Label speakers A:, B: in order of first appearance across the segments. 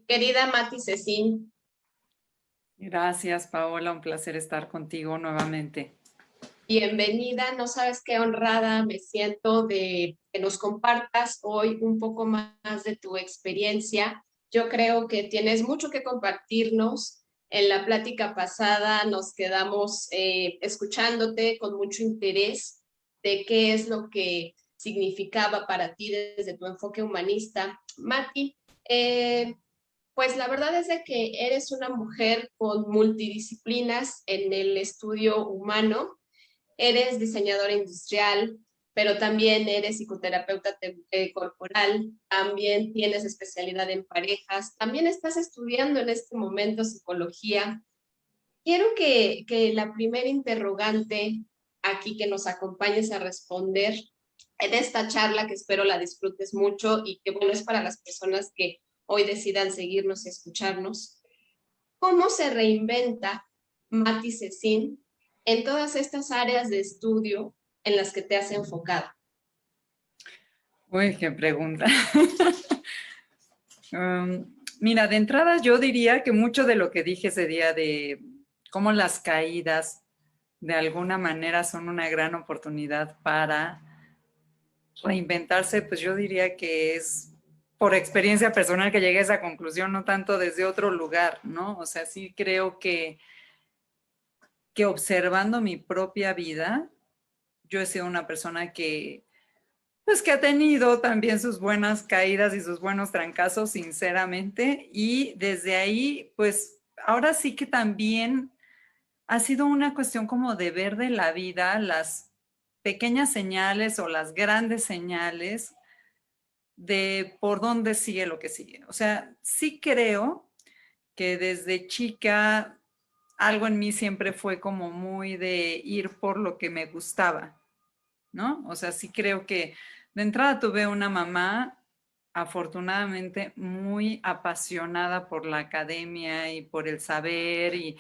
A: Querida Mati Cecín,
B: Gracias, Paola. Un placer estar contigo nuevamente.
A: bienvenida. No sabes qué honrada me siento de que nos compartas hoy un poco más de tu experiencia. Yo creo que tienes mucho que compartirnos. En la plática pasada nos quedamos escuchándote con mucho interés de qué es lo que significaba para ti desde tu enfoque humanista. Mati, pues la verdad es de que eres una mujer con multidisciplinas en el estudio humano. Eres diseñadora industrial, pero también eres psicoterapeuta corporal, también tienes especialidad en parejas, también estás estudiando en este momento psicología. Quiero que la primera interrogante aquí que nos acompañes a responder en esta charla, que espero la disfrutes mucho y que bueno, es para las personas que hoy decidan seguirnos y escucharnos. ¿Cómo se reinventa Mati Cecín en todas estas áreas de estudio en las que te has enfocado?
B: Uy, qué pregunta. Mira, de entrada yo diría que mucho de lo que dije ese día de cómo las caídas de alguna manera son una gran oportunidad para reinventarse, pues yo diría que es por experiencia personal que llegué a esa conclusión, no tanto desde otro lugar, ¿no? O sea, sí creo que observando mi propia vida, yo he sido una persona que pues que ha tenido también sus buenas caídas y sus buenos trancazos, sinceramente, y desde ahí, pues ahora sí que también ha sido una cuestión como de ver de la vida las pequeñas señales o las grandes señales de por dónde sigue lo que sigue. O sea, sí creo que desde chica algo en mí siempre fue como muy de ir por lo que me gustaba, ¿no? O sea, sí creo que de entrada tuve una mamá afortunadamente muy apasionada por la academia y por el saber y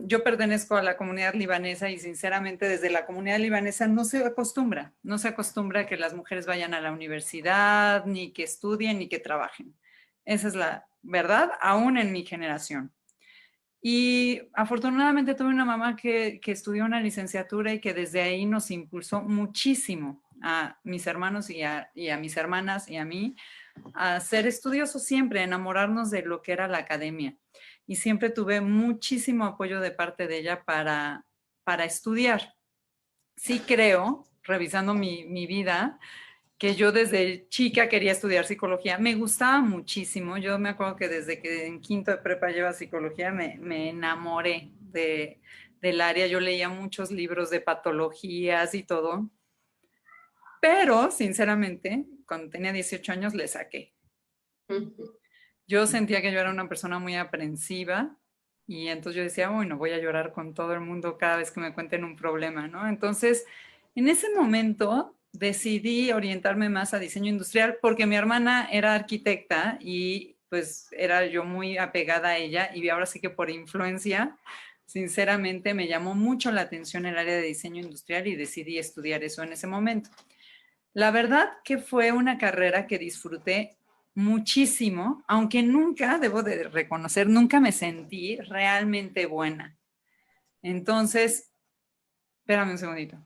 B: yo pertenezco a la comunidad libanesa y sinceramente desde la comunidad libanesa no se acostumbra a que las mujeres vayan a la universidad, ni que estudien, ni que trabajen. Esa es la verdad, aún en mi generación. Y afortunadamente tuve una mamá que estudió una licenciatura y que desde ahí nos impulsó muchísimo a mis hermanos y a mis hermanas y a mí a ser estudiosos siempre, a enamorarnos de lo que era la academia. Y siempre tuve muchísimo apoyo de parte de ella para estudiar. Sí creo, revisando mi vida, que yo desde chica quería estudiar psicología. Me gustaba muchísimo. Yo me acuerdo que desde que en quinto de prepa lleva psicología me enamoré del área. Yo leía muchos libros de patologías y todo. Pero, sinceramente, cuando tenía 18 años le saqué. Yo sentía que yo era una persona muy aprensiva y entonces yo decía, bueno, voy a llorar con todo el mundo cada vez que me cuenten un problema, ¿no? Entonces, en ese momento decidí orientarme más a diseño industrial porque mi hermana era arquitecta y pues era yo muy apegada a ella y ahora sí que por influencia, sinceramente me llamó mucho la atención el área de diseño industrial y decidí estudiar eso en ese momento. La verdad que fue una carrera que disfruté muchísimo, aunque nunca, debo de reconocer, nunca me sentí realmente buena. Entonces, espérame un segundito.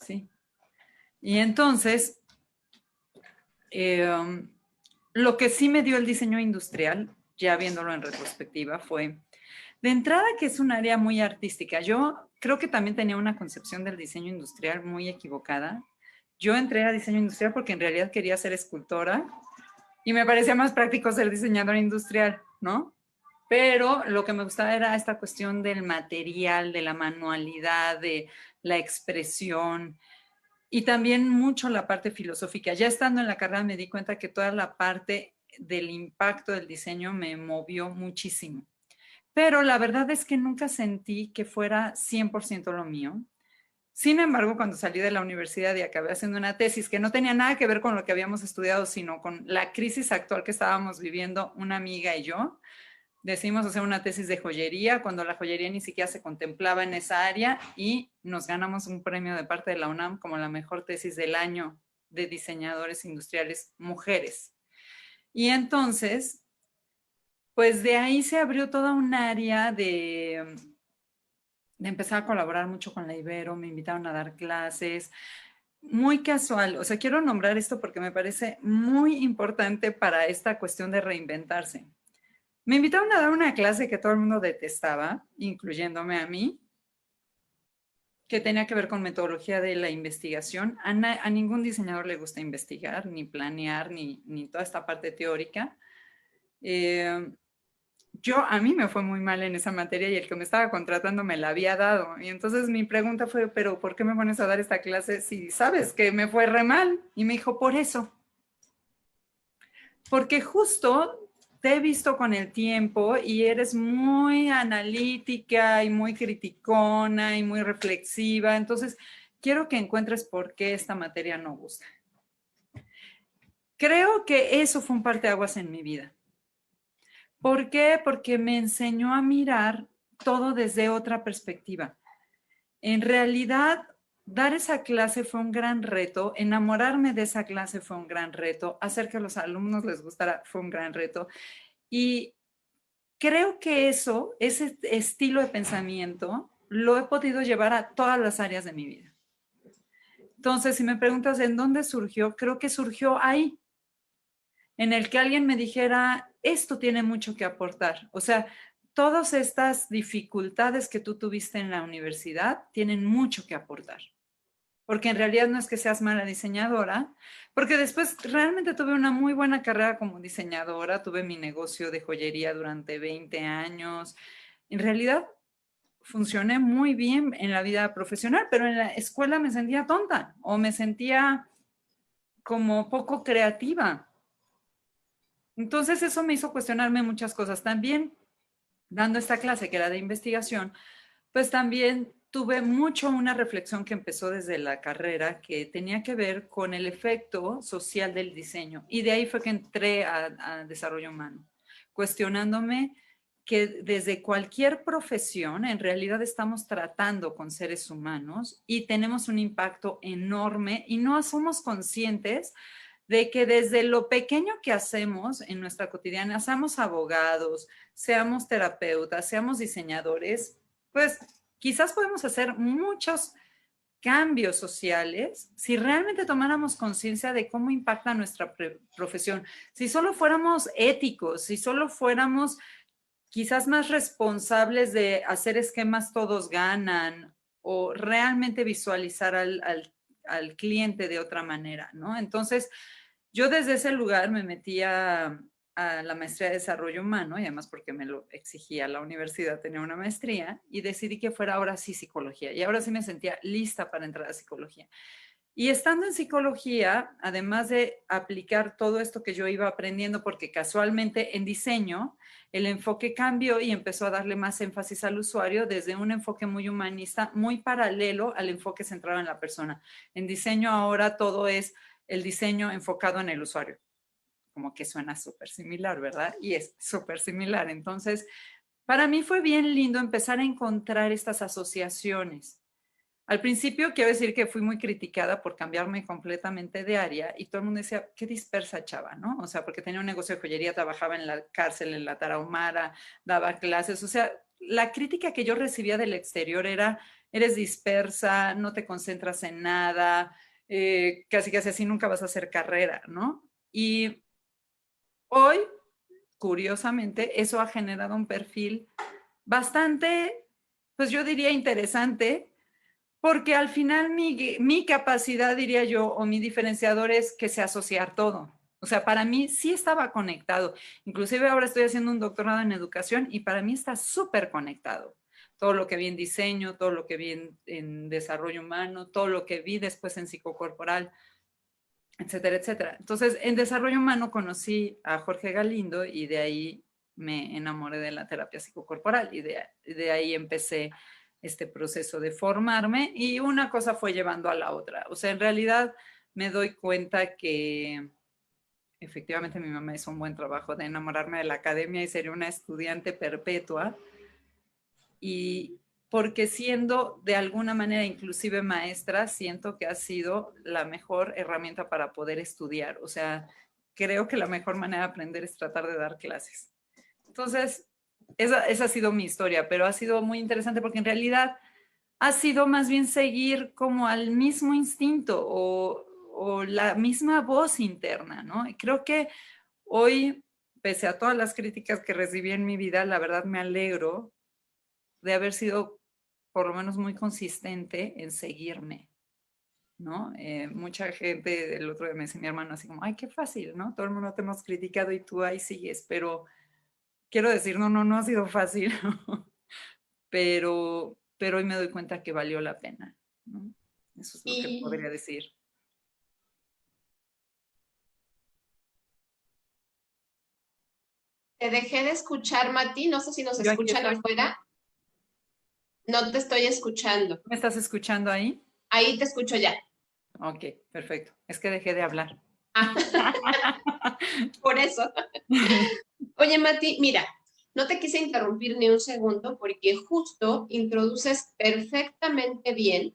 B: Sí. Y entonces, lo que sí me dio el diseño industrial, ya viéndolo en retrospectiva, fue de entrada que es un área muy artística. Yo creo que también tenía una concepción del diseño industrial muy equivocada. Yo entré a diseño industrial porque en realidad quería ser escultora y me parecía más práctico ser diseñador industrial, ¿no? Pero lo que me gustaba era esta cuestión del material, de la manualidad, de la expresión y también mucho la parte filosófica. Ya estando en la carrera me di cuenta que toda la parte del impacto del diseño me movió muchísimo. Pero la verdad es que nunca sentí que fuera 100% lo mío. Sin embargo, cuando salí de la universidad y acabé haciendo una tesis que no tenía nada que ver con lo que habíamos estudiado, sino con la crisis actual que estábamos viviendo una amiga y yo, decidimos hacer una tesis de joyería cuando la joyería ni siquiera se contemplaba en esa área y nos ganamos un premio de parte de la UNAM como la mejor tesis del año de diseñadores industriales mujeres. Y entonces, pues de ahí se abrió toda un área de empezar a colaborar mucho con la Ibero, me invitaron a dar clases, muy casual. O sea, quiero nombrar esto porque me parece muy importante para esta cuestión de reinventarse. Me invitaron a dar una clase que todo el mundo detestaba, incluyéndome a mí, que tenía que ver con metodología de la investigación. A ningún diseñador le gusta investigar, ni planear, ni toda esta parte teórica. A mí me fue muy mal en esa materia y el que me estaba contratando me la había dado. Y entonces mi pregunta fue, pero ¿por qué me pones a dar esta clase si sabes que me fue re mal? Y me dijo, por eso. Porque justo te he visto con el tiempo y eres muy analítica y muy criticona y muy reflexiva. Entonces, quiero que encuentres por qué esta materia no gusta. Creo que eso fue un parteaguas en mi vida. ¿Por qué? Porque me enseñó a mirar todo desde otra perspectiva. En realidad, dar esa clase fue un gran reto, enamorarme de esa clase fue un gran reto, hacer que a los alumnos les gustara fue un gran reto. Y creo que ese estilo de pensamiento, lo he podido llevar a todas las áreas de mi vida. Entonces, si me preguntas en dónde surgió, creo que surgió ahí, en el que alguien me dijera, esto tiene mucho que aportar. O sea, todas estas dificultades que tú tuviste en la universidad tienen mucho que aportar. Porque en realidad no es que seas mala diseñadora, porque después realmente tuve una muy buena carrera como diseñadora, tuve mi negocio de joyería durante 20 años. En realidad funcioné muy bien en la vida profesional, pero en la escuela me sentía tonta o me sentía como poco creativa. Entonces eso me hizo cuestionarme muchas cosas. También dando esta clase que era de investigación, pues también tuve mucho una reflexión que empezó desde la carrera que tenía que ver con el efecto social del diseño. Y de ahí fue que entré a desarrollo humano, cuestionándome que desde cualquier profesión en realidad estamos tratando con seres humanos y tenemos un impacto enorme y no somos conscientes de que desde lo pequeño que hacemos en nuestra cotidiana, seamos abogados, seamos terapeutas, seamos diseñadores, pues quizás podemos hacer muchos cambios sociales si realmente tomáramos conciencia de cómo impacta nuestra profesión. Si solo fuéramos éticos, si solo fuéramos quizás más responsables de hacer esquemas todos ganan o realmente visualizar al cliente de otra manera, ¿no? Entonces, yo desde ese lugar me metí a la maestría de desarrollo humano, y además porque me lo exigía la universidad, tenía una maestría, y decidí que fuera ahora sí psicología. Y ahora sí me sentía lista para entrar a psicología. Y estando en psicología, además de aplicar todo esto que yo iba aprendiendo, porque casualmente en diseño el enfoque cambió y empezó a darle más énfasis al usuario desde un enfoque muy humanista, muy paralelo al enfoque centrado en la persona. En diseño ahora todo es el diseño enfocado en el usuario. Como que suena súper similar, ¿verdad? Y es súper similar. Entonces, para mí fue bien lindo empezar a encontrar estas asociaciones. Al principio quiero decir que fui muy criticada por cambiarme completamente de área y todo el mundo decía, qué dispersa chava, ¿no? O sea, porque tenía un negocio de joyería, trabajaba en la cárcel, en la Tarahumara, daba clases, o sea, la crítica que yo recibía del exterior era, eres dispersa, no te concentras en nada, casi así nunca vas a hacer carrera, ¿no? Y hoy, curiosamente, eso ha generado un perfil bastante, pues yo diría interesante, porque al final mi capacidad, diría yo, o mi diferenciador es que sé asociar todo. O sea, para mí sí estaba conectado. Inclusive ahora estoy haciendo un doctorado en educación y para mí está súper conectado. Todo lo que vi en diseño, todo lo que vi en desarrollo humano, todo lo que vi después en psicocorporal, etcétera, etcétera. Entonces, en desarrollo humano conocí a Jorge Galindo y de ahí me enamoré de la terapia psicocorporal y de ahí empecé este proceso de formarme y una cosa fue llevando a la otra. O sea, en realidad me doy cuenta que efectivamente mi mamá hizo un buen trabajo de enamorarme de la academia y ser una estudiante perpetua y porque siendo de alguna manera inclusive maestra, siento que ha sido la mejor herramienta para poder estudiar. O sea, creo que la mejor manera de aprender es tratar de dar clases. Entonces, esa ha sido mi historia, pero ha sido muy interesante porque en realidad ha sido más bien seguir como al mismo instinto o la misma voz interna, ¿no? Y creo que hoy, pese a todas las críticas que recibí en mi vida, la verdad me alegro de haber sido por lo menos muy consistente en seguirme, ¿no? Mucha gente el otro día me decía mi hermano así como, ay, qué fácil, ¿no? Todo el mundo te hemos criticado y tú ahí sigues, pero quiero decir, no ha sido fácil, pero hoy me doy cuenta que valió la pena, ¿no? Eso es lo que
A: Y
B: podría decir.
A: te dejé de escuchar, Mati, no sé si nos
B: Yo aquí
A: escuchan
B: estoy.
A: afuera. No te estoy escuchando.
B: ¿Me estás escuchando ahí?
A: Ahí te escucho ya.
B: Ok, perfecto. Es que dejé de hablar.
A: Ah, por eso. Oye, Mati, mira, no te quise interrumpir ni un segundo porque justo introduces perfectamente bien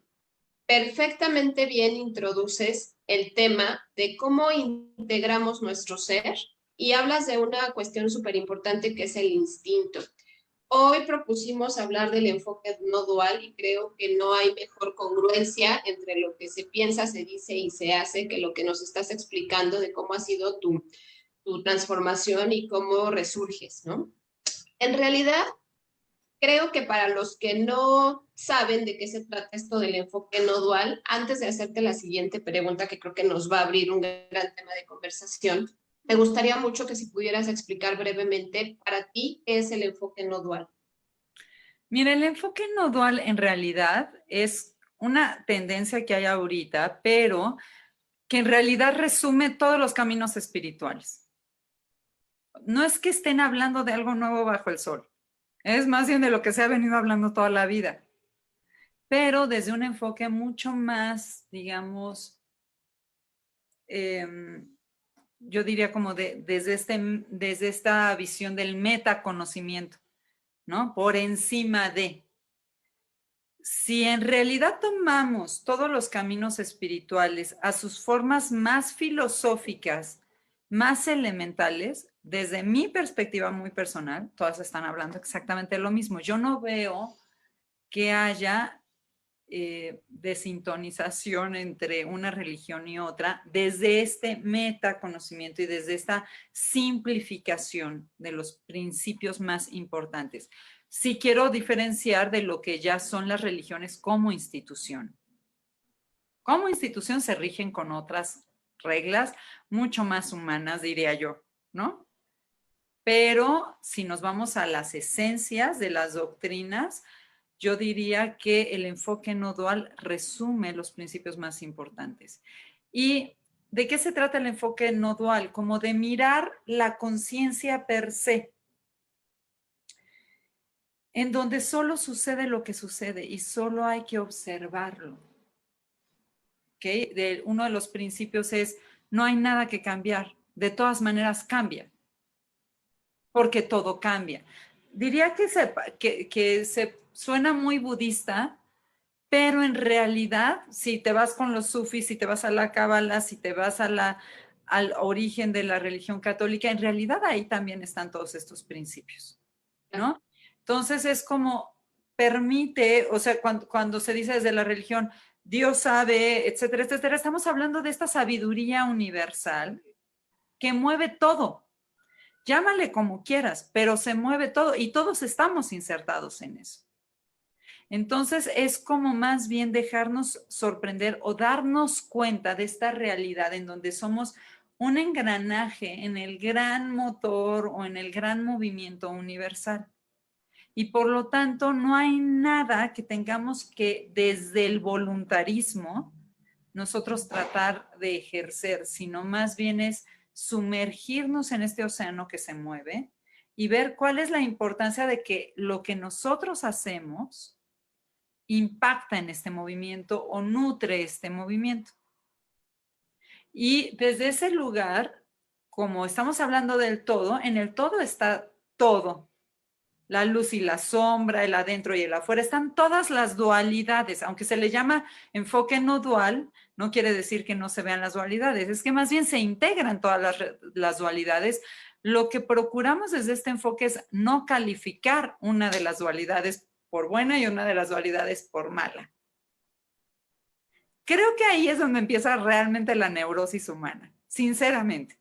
A: introduces el tema de cómo integramos nuestro ser y hablas de una cuestión súper importante que es el instinto. Hoy propusimos hablar del enfoque no dual y creo que no hay mejor congruencia entre lo que se piensa, se dice y se hace que lo que nos estás explicando de cómo ha sido tu transformación y cómo resurges, ¿no? En realidad, creo que para los que no saben de qué se trata esto del enfoque no dual, antes de hacerte la siguiente pregunta, que creo que nos va a abrir un gran tema de conversación, me gustaría mucho que si pudieras explicar brevemente para ti qué es el enfoque no dual.
B: Mira, el enfoque no dual en realidad es una tendencia que hay ahorita, pero que en realidad resume todos los caminos espirituales. No es que estén hablando de algo nuevo bajo el sol, es más bien de lo que se ha venido hablando toda la vida, pero desde un enfoque mucho más, digamos, yo diría como desde esta visión del metaconocimiento, ¿no? Por encima de. Si en realidad tomamos todos los caminos espirituales a sus formas más filosóficas, más elementales, desde mi perspectiva muy personal, todas están hablando exactamente lo mismo. Yo no veo que haya desintonización entre una religión y otra desde este metaconocimiento y desde esta simplificación de los principios más importantes. Sí quiero diferenciar de lo que ya son las religiones como institución. Como institución se rigen con otras reglas mucho más humanas, diría yo, ¿no? Pero si nos vamos a las esencias de las doctrinas, yo diría que el enfoque no dual resume los principios más importantes. ¿Y de qué se trata el enfoque no dual? Como de mirar la conciencia per se, en donde solo sucede lo que sucede y solo hay que observarlo. ¿Okay? Uno de los principios es, no hay nada que cambiar, de todas maneras cambia, porque todo cambia. Diría que se suena muy budista, pero en realidad, si te vas con los sufis, si te vas a la cábala, si te vas al origen de la religión católica, en realidad ahí también están todos estos principios, ¿no? Entonces es como permite, o sea, cuando se dice desde la religión, Dios sabe, etcétera, etcétera, estamos hablando de esta sabiduría universal que mueve todo. Llámale como quieras, pero se mueve todo y todos estamos insertados en eso. Entonces es como más bien dejarnos sorprender o darnos cuenta de esta realidad en donde somos un engranaje en el gran motor o en el gran movimiento universal. Y por lo tanto no hay nada que tengamos que desde el voluntarismo nosotros tratar de ejercer, sino más bien es sumergirnos en este océano que se mueve y ver cuál es la importancia de que lo que nosotros hacemos impacta en este movimiento o nutre este movimiento. Y desde ese lugar, como estamos hablando del todo, en el todo está todo. la luz y la sombra, el adentro y el afuera, están todas las dualidades. Aunque se le llama enfoque no dual, no quiere decir que no se vean las dualidades, es que más bien se integran todas las dualidades. Lo que procuramos desde este enfoque es no calificar una de las dualidades por buena y una de las dualidades por mala. Creo que ahí es donde empieza realmente la neurosis humana, sinceramente.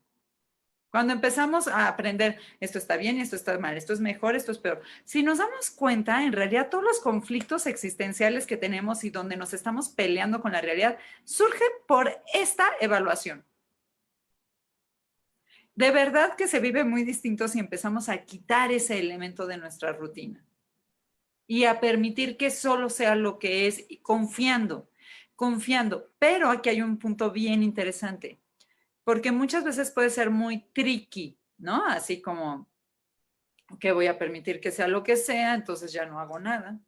B: Cuando empezamos a aprender, esto está bien y esto está mal, esto es mejor, esto es peor. Si nos damos cuenta, en realidad todos los conflictos existenciales que tenemos y donde nos estamos peleando con la realidad, surge por esta evaluación. De verdad que se vive muy distinto si empezamos a quitar ese elemento de nuestra rutina y a permitir que solo sea lo que es, confiando. Pero aquí hay un punto bien interesante. Porque muchas veces puede ser muy tricky, ¿no? Así como que voy a permitir que sea lo que sea, entonces ya no hago nada.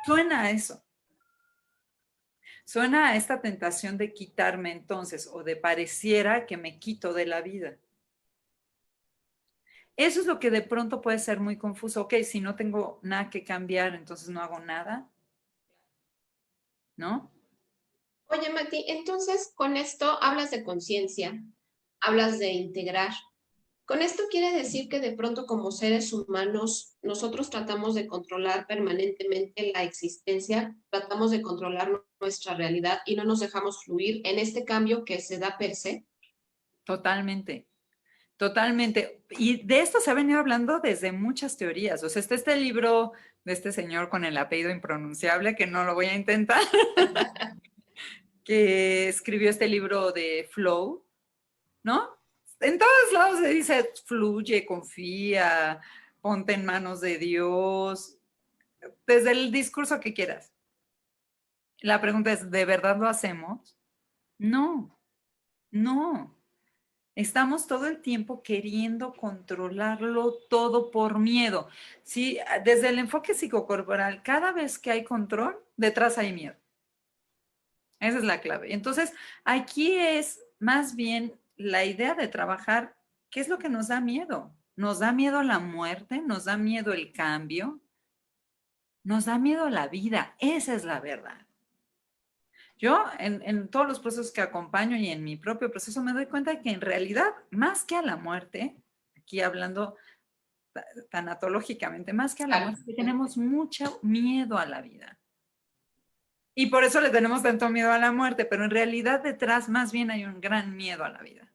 B: Suena a eso. Suena a esta tentación de quitarme entonces, o de pareciera que me quito de la vida. Eso es lo que de pronto puede ser muy confuso. Ok, si no tengo nada que cambiar, entonces no hago nada, ¿no?
A: Oye, Mati, entonces con esto hablas de conciencia, hablas de integrar. Con esto quiere decir que de pronto como seres humanos nosotros tratamos de controlar permanentemente la existencia, tratamos de controlar nuestra realidad y no nos dejamos fluir en este cambio que se da per se.
B: Totalmente. Totalmente. Y de esto se ha venido hablando desde muchas teorías. O sea, está este libro de este señor con el apellido impronunciable, que no lo voy a intentar, que escribió este libro de Flow, ¿no? En todos lados se dice fluye, confía, ponte en manos de Dios, desde el discurso que quieras. La pregunta es, ¿de verdad lo hacemos? No, no. Estamos todo el tiempo queriendo controlarlo todo por miedo. Sí, desde el enfoque psicocorporal, cada vez que hay control, detrás hay miedo. Esa es la clave. Entonces, aquí es más bien la idea de trabajar, ¿qué es lo que nos da miedo? ¿Nos da miedo la muerte? ¿Nos da miedo el cambio? ¿Nos da miedo la vida? Esa es la verdad. Yo en todos los procesos que acompaño y en mi propio proceso me doy cuenta que en realidad, más que a la muerte, aquí hablando tanatológicamente, más que a la muerte, tenemos mucho miedo a la vida. Y por eso le tenemos tanto miedo a la muerte, pero en realidad detrás más bien hay un gran miedo a la vida.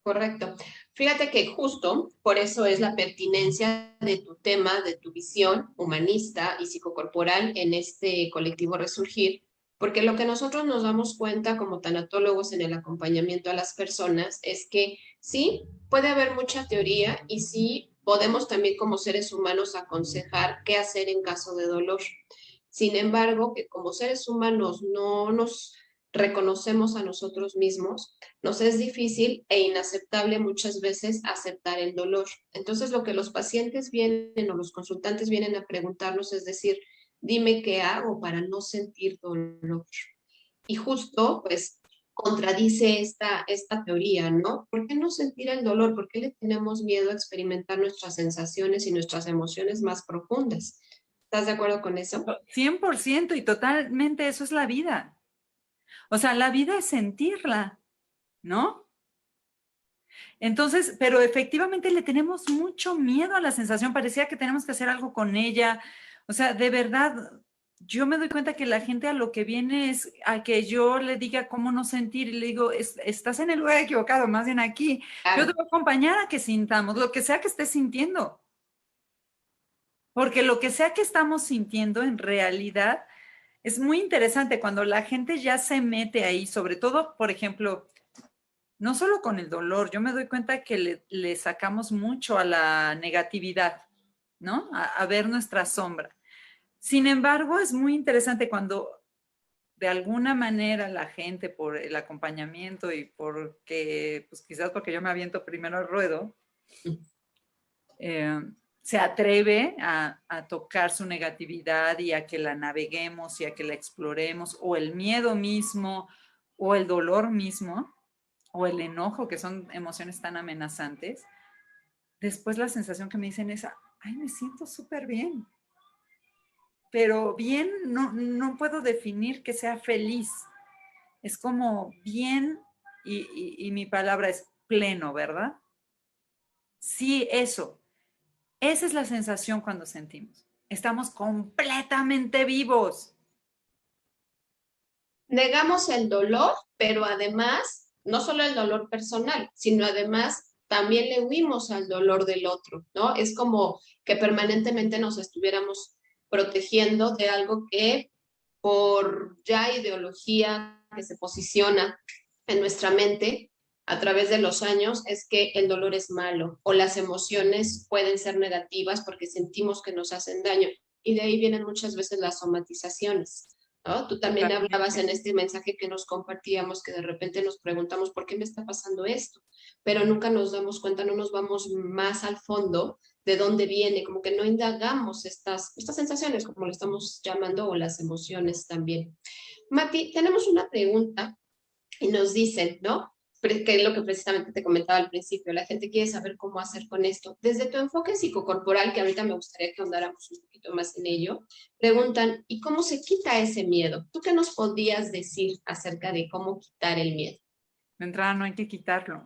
A: Correcto. Fíjate que justo por eso es la pertinencia de tu tema, de tu visión humanista y psicocorporal en este colectivo Resurgir, porque lo que nosotros nos damos cuenta como tanatólogos en el acompañamiento a las personas es que sí, puede haber mucha teoría y sí podemos también como seres humanos aconsejar qué hacer en caso de dolor. Sin embargo, que como seres humanos no nos reconocemos a nosotros mismos, nos es difícil e inaceptable muchas veces aceptar el dolor. Entonces, lo que los pacientes vienen o los consultantes vienen a preguntarnos es decir, dime qué hago para no sentir dolor. Y justo, pues, contradice esta teoría, ¿no? ¿Por qué no sentir el dolor? ¿Por qué le tenemos miedo a experimentar nuestras sensaciones y nuestras emociones más profundas? ¿Estás de acuerdo con eso?
B: 100% y totalmente eso es la vida. O sea, la vida es sentirla, ¿no? Entonces, pero efectivamente le tenemos mucho miedo a la sensación, parecía que tenemos que hacer algo con ella. O sea, de verdad, yo me doy cuenta que la gente a lo que viene es a que yo le diga cómo no sentir y le digo, estás en el lugar equivocado, más bien aquí. Yo te voy a acompañar a que sintamos lo que sea que estés sintiendo. Porque lo que sea que estamos sintiendo en realidad es muy interesante cuando la gente ya se mete ahí, sobre todo, por ejemplo, no solo con el dolor, yo me doy cuenta que le sacamos mucho a la negatividad, ¿no? A ver nuestra sombra. Sin embargo, es muy interesante cuando de alguna manera la gente, por el acompañamiento y porque, pues quizás porque yo me aviento primero al ruedo, se atreve a tocar su negatividad y a que la naveguemos y a que la exploremos, o el miedo mismo, o el dolor mismo, o el enojo, que son emociones tan amenazantes, después la sensación que me dicen es, ay, me siento súper bien. Pero bien, no puedo definir que sea feliz. Es como bien, y mi palabra es pleno, ¿verdad? Sí, eso. Esa es la sensación cuando sentimos. Estamos completamente vivos.
A: Negamos el dolor, pero además, no solo el dolor personal, sino además también le huimos al dolor del otro, ¿no? Es como que permanentemente nos estuviéramos protegiendo de algo que por ya ideología que se posiciona en nuestra mente a través de los años es que el dolor es malo o las emociones pueden ser negativas porque sentimos que nos hacen daño y de ahí vienen muchas veces las somatizaciones. ¿No? Tú también hablabas
B: Totalmente.
A: en este mensaje que nos compartíamos que de repente nos preguntamos por qué me está pasando esto, pero nunca nos damos cuenta, no nos vamos más al fondo de dónde viene, como que no indagamos estas sensaciones, como lo estamos llamando, o las emociones también. Mati, tenemos una pregunta y nos dicen, ¿no? Que es lo que precisamente te comentaba al principio, la gente quiere saber cómo hacer con esto. Desde tu enfoque psicocorporal, que ahorita me gustaría que ahondáramos un poquito más en ello, preguntan, ¿y cómo se quita ese miedo? ¿Tú qué nos podías decir acerca de cómo quitar el miedo?
B: De entrada no hay que quitarlo.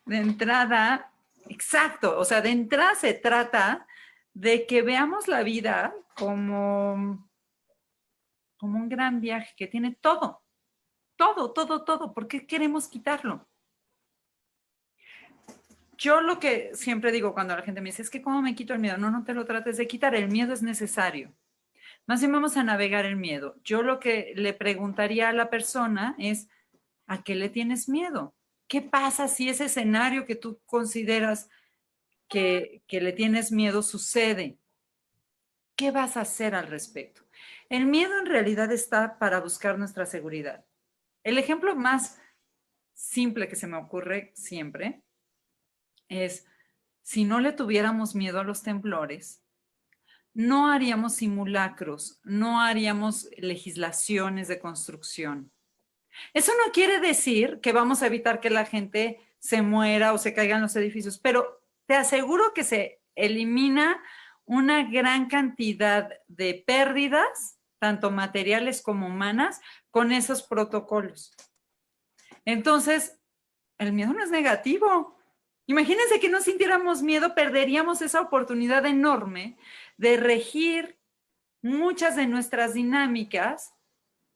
B: De entrada, exacto, o sea, de entrada se trata de que veamos la vida como un gran viaje que tiene todo, todo, todo, todo. ¿Por qué queremos quitarlo? Yo lo que siempre digo cuando la gente me dice es que ¿cómo me quito el miedo? No te lo trates de quitar, el miedo es necesario. Más bien vamos a navegar el miedo. Yo lo que le preguntaría a la persona es, ¿a qué le tienes miedo? ¿Qué pasa si ese escenario que tú consideras que le tienes miedo sucede? ¿Qué vas a hacer al respecto? El miedo en realidad está para buscar nuestra seguridad. El ejemplo más simple que se me ocurre siempre es, si no le tuviéramos miedo a los temblores, no haríamos simulacros, no haríamos legislaciones de construcción. Eso no quiere decir que vamos a evitar que la gente se muera o se caigan los edificios, pero te aseguro que se elimina una gran cantidad de pérdidas, tanto materiales como humanas, con esos protocolos. Entonces, el miedo no es negativo. Imagínense que no sintiéramos miedo, perderíamos esa oportunidad enorme de regir muchas de nuestras dinámicas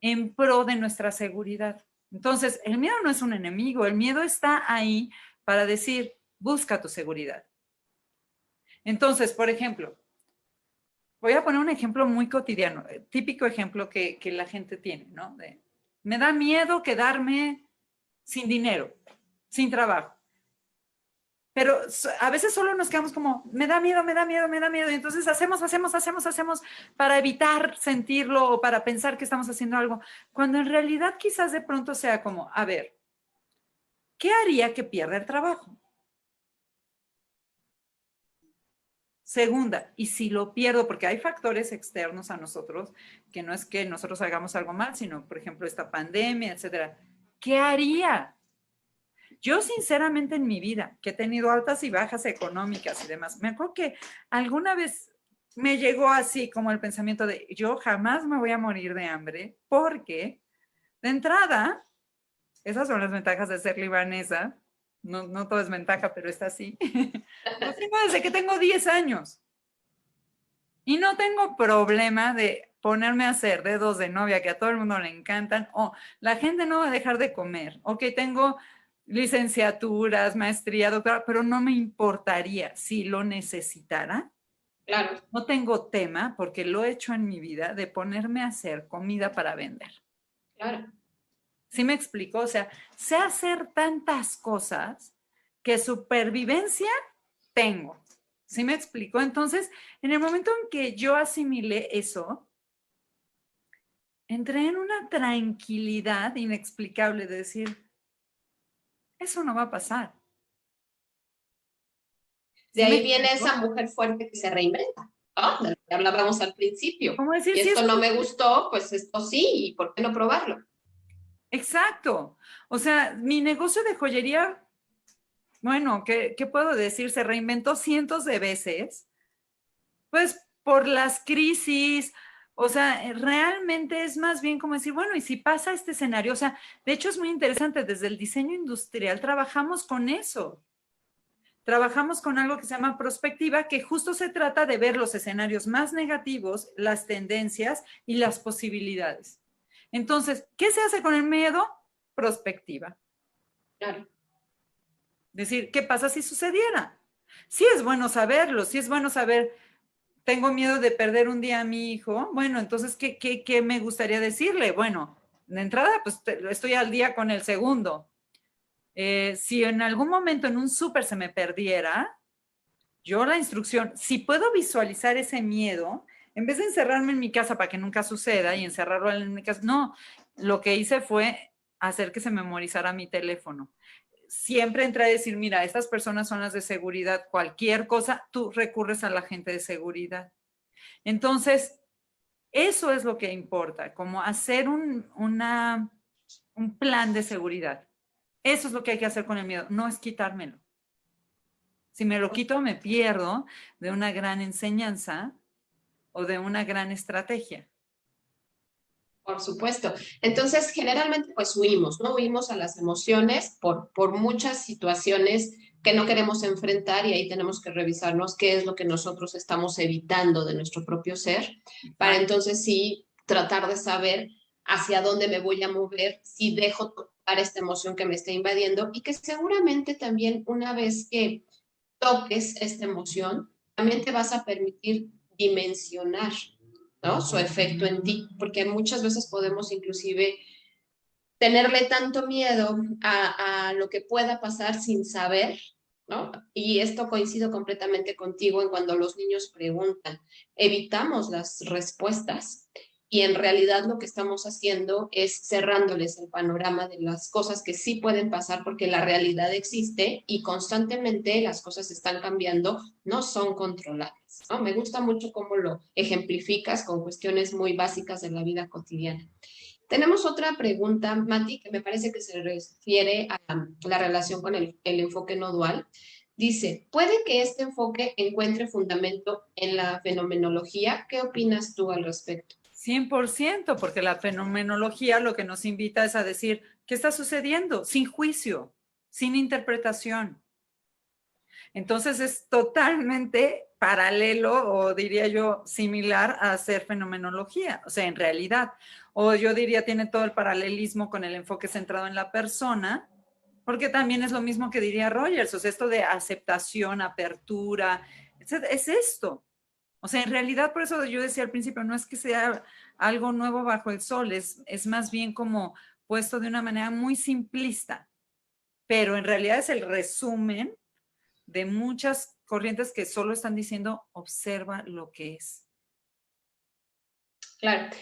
B: en pro de nuestra seguridad. Entonces, el miedo no es un enemigo, el miedo está ahí para decir, busca tu seguridad. Entonces, por ejemplo, voy a poner un ejemplo muy cotidiano, típico ejemplo que la gente tiene, ¿no? Me da miedo quedarme sin dinero, sin trabajo. Pero a veces solo nos quedamos como, me da miedo, me da miedo, me da miedo. Y entonces hacemos para evitar sentirlo o para pensar que estamos haciendo algo. Cuando en realidad quizás de pronto sea como, a ver, ¿qué haría que pierda el trabajo? Segunda, y si lo pierdo, porque hay factores externos a nosotros, que no es que nosotros hagamos algo mal, sino, por ejemplo, esta pandemia, etcétera. ¿Qué haría? Yo sinceramente en mi vida, que he tenido altas y bajas económicas y demás, me acuerdo que alguna vez me llegó así como el pensamiento de yo jamás me voy a morir de hambre porque de entrada, esas son las ventajas de ser libanesa, no todo es ventaja, pero está así. Cocino desde que tengo 10 años y no tengo problema de ponerme a hacer dedos de novia que a todo el mundo le encantan o la gente no va a dejar de comer o que tengo licenciaturas, maestría, doctorado, pero no me importaría si lo necesitara.
A: Claro.
B: No tengo tema, porque lo he hecho en mi vida, de ponerme a hacer comida para vender.
A: Claro.
B: ¿Sí me explico? O sea, sé hacer tantas cosas que supervivencia tengo. ¿Sí me explico? Entonces, en el momento en que yo asimilé eso, entré en una tranquilidad inexplicable de decir, eso no va a pasar.
A: De
B: ¿Sí me
A: ahí viene
B: explico?
A: esa mujer fuerte que se reinventa, ¿no? De lo que hablábamos al principio.
B: Como decir,
A: Y
B: si
A: esto
B: esto
A: no me gustó, pues esto sí, ¿y por qué no probarlo?
B: exacto. O sea, mi negocio de joyería bueno, ¿qué puedo decir? Se reinventó cientos de veces, pues por las crisis. O sea, realmente es más bien como decir, bueno, ¿y si pasa este escenario? O sea, de hecho es muy interesante, desde el diseño industrial trabajamos con eso. Trabajamos con algo que se llama prospectiva, que justo se trata de ver los escenarios más negativos, las tendencias y las posibilidades. Entonces, ¿qué se hace con el miedo? Prospectiva.
A: Claro.
B: Decir, ¿qué pasa si sucediera? Sí es bueno saberlo, sí es bueno saber, tengo miedo de perder un día a mi hijo. Bueno, entonces, ¿qué me gustaría decirle? Bueno, de entrada, pues estoy al día con el segundo. Si en algún momento en un súper se me perdiera, yo la instrucción, si puedo visualizar ese miedo, en vez de encerrarme en mi casa para que nunca suceda y encerrarlo en mi casa, no, lo que hice fue hacer que se memorizara mi teléfono. Siempre entré a decir, mira, estas personas son las de seguridad, cualquier cosa, tú recurres a la gente de seguridad. Entonces, eso es lo que importa, como hacer un plan de seguridad. Eso es lo que hay que hacer con el miedo, no es quitármelo. Si me lo quito, me pierdo de una gran enseñanza o de una gran estrategia.
A: Por supuesto. Entonces, generalmente, pues huimos, ¿no? Huimos a las emociones por muchas situaciones que no queremos enfrentar y ahí tenemos que revisarnos qué es lo que nosotros estamos evitando de nuestro propio ser, para
B: Exacto.
A: entonces sí tratar de saber hacia dónde me voy a mover, si dejo tocar esta emoción que me está invadiendo y que seguramente también una vez que toques esta emoción, también te vas a permitir dimensionar, ¿no? Su efecto en ti, porque muchas veces podemos inclusive tenerle tanto miedo a lo que pueda pasar sin saber, ¿no? Y esto coincido completamente contigo en cuando los niños preguntan, evitamos las respuestas y en realidad lo que estamos haciendo es cerrándoles el panorama de las cosas que sí pueden pasar porque la realidad existe y constantemente las cosas están cambiando, no son controlables, ¿no? Me gusta mucho cómo lo ejemplificas con cuestiones muy básicas de la vida cotidiana. Tenemos otra pregunta, Mati, que me parece que se refiere a la relación con el enfoque no dual. Dice, ¿puede que este enfoque encuentre fundamento en la fenomenología? ¿Qué opinas tú al respecto?
B: 100%, porque la fenomenología lo que nos invita es a decir, ¿qué está sucediendo? Sin juicio, sin interpretación. Entonces es totalmente paralelo o diría yo similar a hacer fenomenología, o sea, en realidad. O yo diría tiene todo el paralelismo con el enfoque centrado en la persona, porque también es lo mismo que diría Rogers, o sea, esto de aceptación, apertura, es esto. O sea, en realidad, por eso yo decía al principio, no es que sea algo nuevo bajo el sol, es más bien como puesto de una manera muy simplista, pero en realidad es el resumen de muchas corrientes que solo están diciendo, observa lo que es.
A: Claro.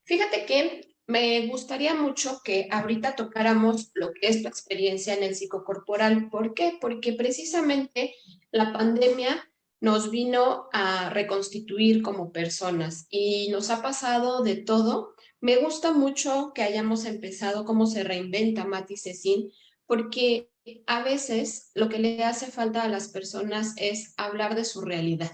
A: Fíjate que me gustaría mucho que ahorita tocáramos lo que es tu experiencia en el psicocorporal. ¿Por qué? Porque precisamente la pandemia nos vino a reconstituir como personas y nos ha pasado de todo. Me gusta mucho que hayamos empezado cómo se reinventa Mati Cecín, porque a veces lo que le hace falta a las personas es hablar de su realidad.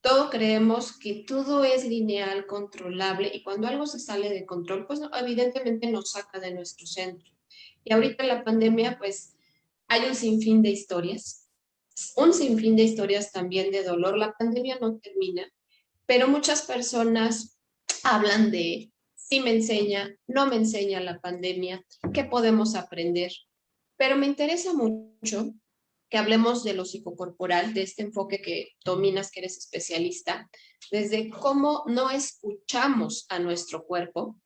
A: Todo creemos que todo es lineal, controlable, y cuando algo se sale de control, pues no, evidentemente nos saca de nuestro centro. Y ahorita en la pandemia, pues hay un sinfín de historias también de dolor. La pandemia no termina, pero muchas personas hablan de si me enseña, no me enseña la pandemia, qué podemos aprender. Pero me interesa mucho que hablemos de lo psicocorporal, de este enfoque que dominas, que eres especialista, desde cómo no escuchamos a nuestro cuerpo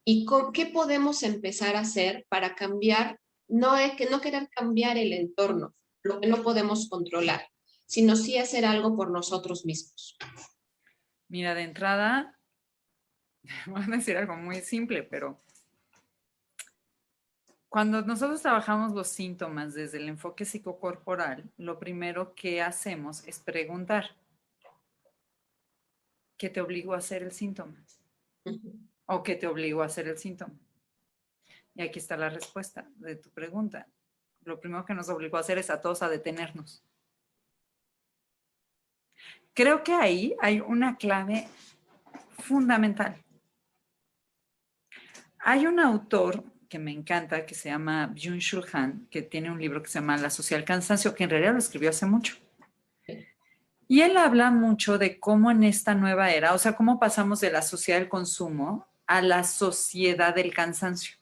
A: y qué podemos empezar a hacer para cambiar, no querer cambiar el entorno, lo que no podemos controlar, sino sí hacer algo por nosotros mismos.
B: Mira, de entrada, voy a decir algo muy simple, pero cuando nosotros trabajamos los síntomas desde el enfoque psicocorporal, lo primero que hacemos es preguntar, ¿qué te obligó a hacer el síntoma? ¿O qué te obligó a hacer el síntoma? Y aquí está la respuesta de tu pregunta. lo primero que nos obligó a hacer es a todos a detenernos. Creo que ahí hay una clave fundamental. Hay un autor que me encanta que se llama Byung-Chul Han, que tiene un libro que se llama La sociedad del cansancio, que en realidad lo escribió hace mucho. Y él habla mucho de cómo en esta nueva era, o sea, cómo pasamos de la sociedad del consumo a la sociedad del cansancio.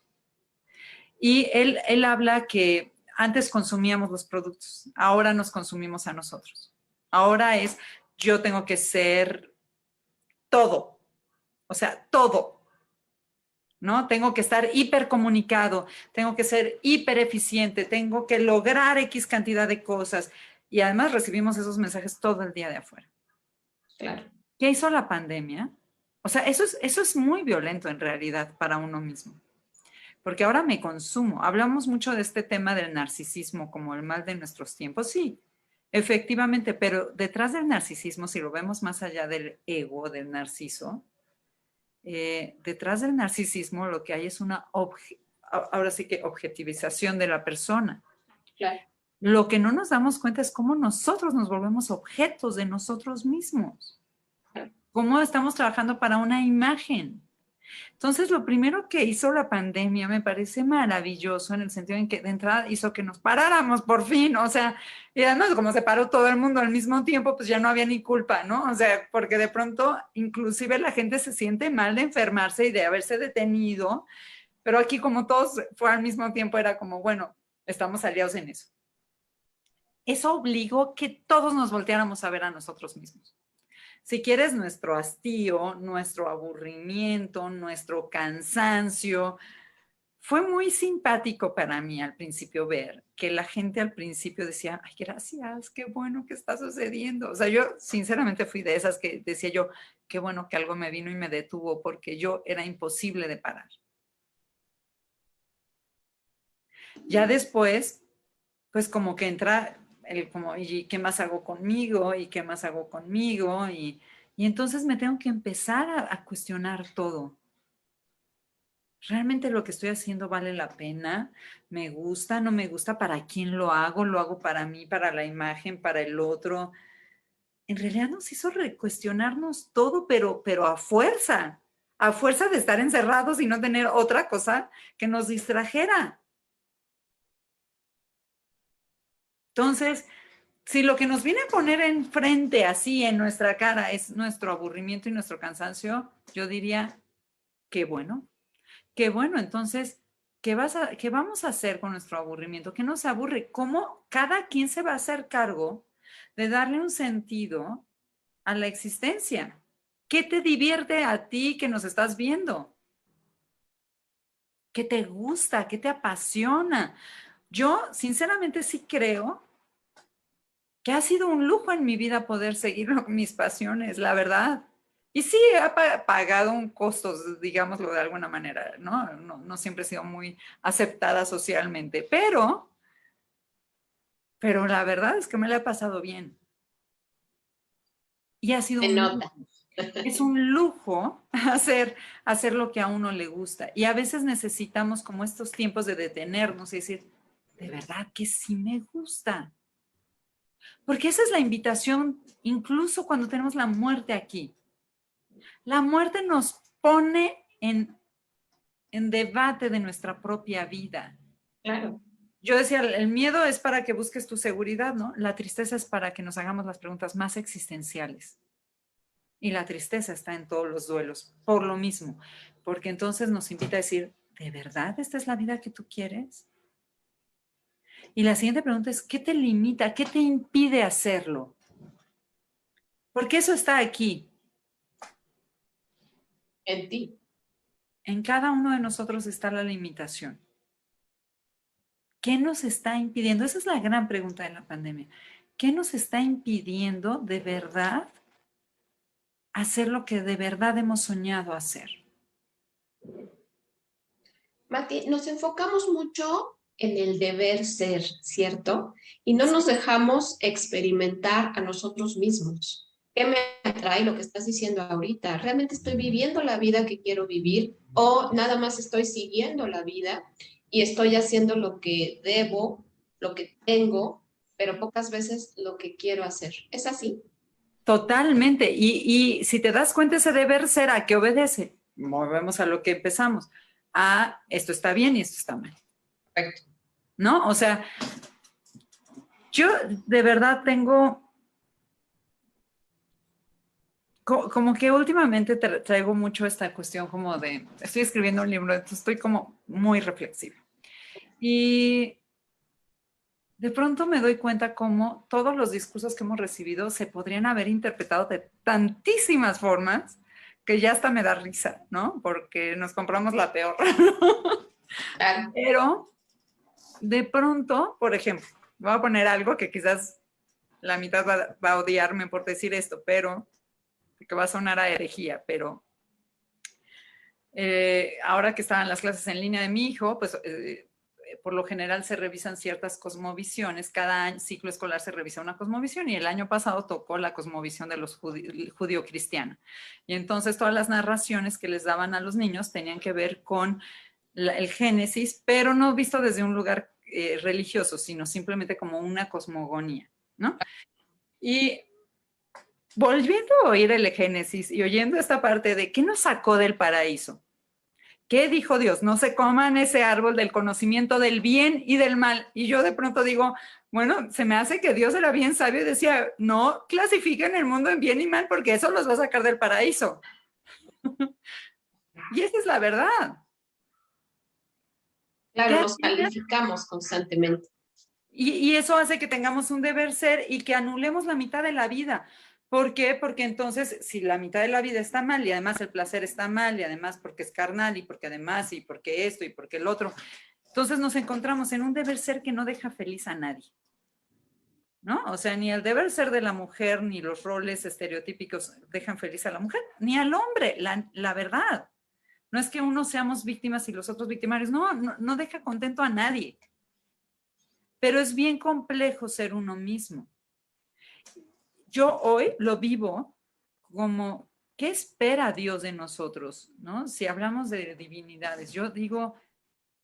B: Y él habla que antes consumíamos los productos, ahora nos consumimos a nosotros. Ahora es, yo tengo que ser todo, o sea, todo, ¿no? Tengo que estar hipercomunicado, tengo que ser hipereficiente, tengo que lograr X cantidad de cosas. Y además recibimos esos mensajes todo el día de afuera.
A: Claro.
B: ¿Qué hizo la pandemia? O sea, eso es muy violento en realidad para uno mismo. Porque ahora me consumo. Hablamos mucho de este tema del narcisismo como el mal de nuestros tiempos. Sí, efectivamente, pero detrás del narcisismo, si lo vemos más allá del ego, del narciso, detrás del narcisismo lo que hay es una, ahora sí que objetivización de la persona.
A: Claro.
B: Lo que no nos damos cuenta es cómo nosotros nos volvemos objetos de nosotros mismos. Cómo estamos trabajando para una imagen. Entonces, lo primero que hizo la pandemia me parece maravilloso en el sentido en que de entrada hizo que nos paráramos por fin, o sea, y además como se paró todo el mundo al mismo tiempo, pues ya no había ni culpa, ¿no? O sea, porque de pronto inclusive la gente se siente mal de enfermarse y de haberse detenido, pero aquí como todos fue al mismo tiempo era como, bueno, estamos aliados en eso. Eso obligó que todos nos volteáramos a ver a nosotros mismos. Si quieres, nuestro hastío, nuestro aburrimiento, nuestro cansancio. Fue muy simpático para mí al principio ver que la gente al principio decía, ay, gracias, qué bueno que está sucediendo. O sea, yo sinceramente fui de esas que decía yo, qué bueno que algo me vino y me detuvo porque yo era imposible de parar. Ya después, pues como que entra el como, ¿y qué más hago conmigo? ¿Y qué más hago conmigo? Y entonces me tengo que empezar a cuestionar todo. ¿Realmente lo que estoy haciendo vale la pena? ¿Me gusta? ¿No me gusta? ¿Para quién lo hago? ¿Lo hago para mí, para la imagen, para el otro? En realidad nos hizo recuestionarnos todo, pero a fuerza de estar encerrados y no tener otra cosa que nos distrajera. Entonces, si lo que nos viene a poner enfrente, así en nuestra cara, es nuestro aburrimiento y nuestro cansancio, yo diría, qué bueno. Qué bueno, entonces, ¿qué vamos a hacer con nuestro aburrimiento? ¿Qué nos aburre? ¿Cómo cada quien se va a hacer cargo de darle un sentido a la existencia? ¿Qué te divierte a ti que nos estás viendo? ¿Qué te gusta? ¿Qué te apasiona? Yo, sinceramente, sí creo que ha sido un lujo en mi vida poder seguir mis pasiones, la verdad. Y sí, ha pagado un costo, digámoslo de alguna manera, ¿no? No siempre he sido muy aceptada socialmente, pero la verdad es que me la he pasado bien. Y ha sido
A: Se
B: un
A: nota.
B: lujo. Es un lujo hacer lo que a uno le gusta. Y a veces necesitamos como estos tiempos de detenernos y decir, de verdad que sí me gusta. Porque esa es la invitación, incluso cuando tenemos la muerte aquí. La muerte nos pone en debate de nuestra propia vida.
A: Claro.
B: Yo decía, el miedo es para que busques tu seguridad, ¿no? La tristeza es para que nos hagamos las preguntas más existenciales. Y la tristeza está en todos los duelos, por lo mismo. Porque entonces nos invita a decir, ¿de verdad esta es la vida que tú quieres? Y la siguiente pregunta es, ¿qué te limita? ¿Qué te impide hacerlo? Porque eso está aquí.
A: En ti.
B: En cada uno de nosotros está la limitación. ¿Qué nos está impidiendo? Esa es la gran pregunta de la pandemia. ¿Qué nos está impidiendo de verdad hacer lo que de verdad hemos soñado hacer?
A: Mati, nos enfocamos mucho en el deber ser, ¿cierto? Y no nos dejamos experimentar a nosotros mismos. ¿Qué me atrae lo que estás diciendo ahorita? ¿Realmente estoy viviendo la vida que quiero vivir o nada más estoy siguiendo la vida y estoy haciendo lo que debo, lo que tengo, pero pocas veces lo que quiero hacer. ¿Es así?
B: Totalmente. Y si te das cuenta, ese deber ser, ¿a qué obedece? Volvemos a lo que empezamos. A esto está bien y esto está mal.
A: Correcto.
B: ¿No? O sea, yo de verdad tengo, como que últimamente traigo mucho esta cuestión como de, estoy escribiendo un libro, entonces estoy como muy reflexiva. Y de pronto me doy cuenta cómo todos los discursos que hemos recibido se podrían haber interpretado de tantísimas formas que ya hasta me da risa, ¿no? Porque nos compramos la peor.
A: Claro.
B: Pero de pronto, por ejemplo, voy a poner algo que quizás la mitad va a odiarme por decir esto, pero que va a sonar a herejía, pero ahora que estaban las clases en línea de mi hijo, pues por lo general se revisan ciertas cosmovisiones. Cada ciclo escolar se revisa una cosmovisión y el año pasado tocó la cosmovisión de los judío-cristiana. Y entonces todas las narraciones que les daban a los niños tenían que ver con el Génesis, pero no visto desde un lugar religioso, sino simplemente como una cosmogonía, ¿no? Y volviendo a oír el Génesis y oyendo esta parte de ¿qué nos sacó del paraíso? ¿Qué dijo Dios? No se coman ese árbol del conocimiento del bien y del mal. Y yo de pronto digo, bueno, se me hace que Dios era bien sabio y decía, no clasifiquen el mundo en bien y mal porque eso los va a sacar del paraíso. Y esa es la verdad.
A: Claro, nos calificamos constantemente.
B: Y eso hace que tengamos un deber ser y que anulemos la mitad de la vida. ¿Por qué? Porque entonces, si la mitad de la vida está mal y además el placer está mal y además porque es carnal y porque además y porque esto y porque el otro, entonces nos encontramos en un deber ser que no deja feliz a nadie, ¿no? O sea, ni el deber ser de la mujer ni los roles estereotípicos dejan feliz a la mujer, ni al hombre, la verdad. No es que unos seamos víctimas y los otros victimarios, no deja contento a nadie. Pero es bien complejo ser uno mismo. Yo hoy lo vivo como, ¿qué espera Dios de nosotros? ¿No? Si hablamos de divinidades, yo digo,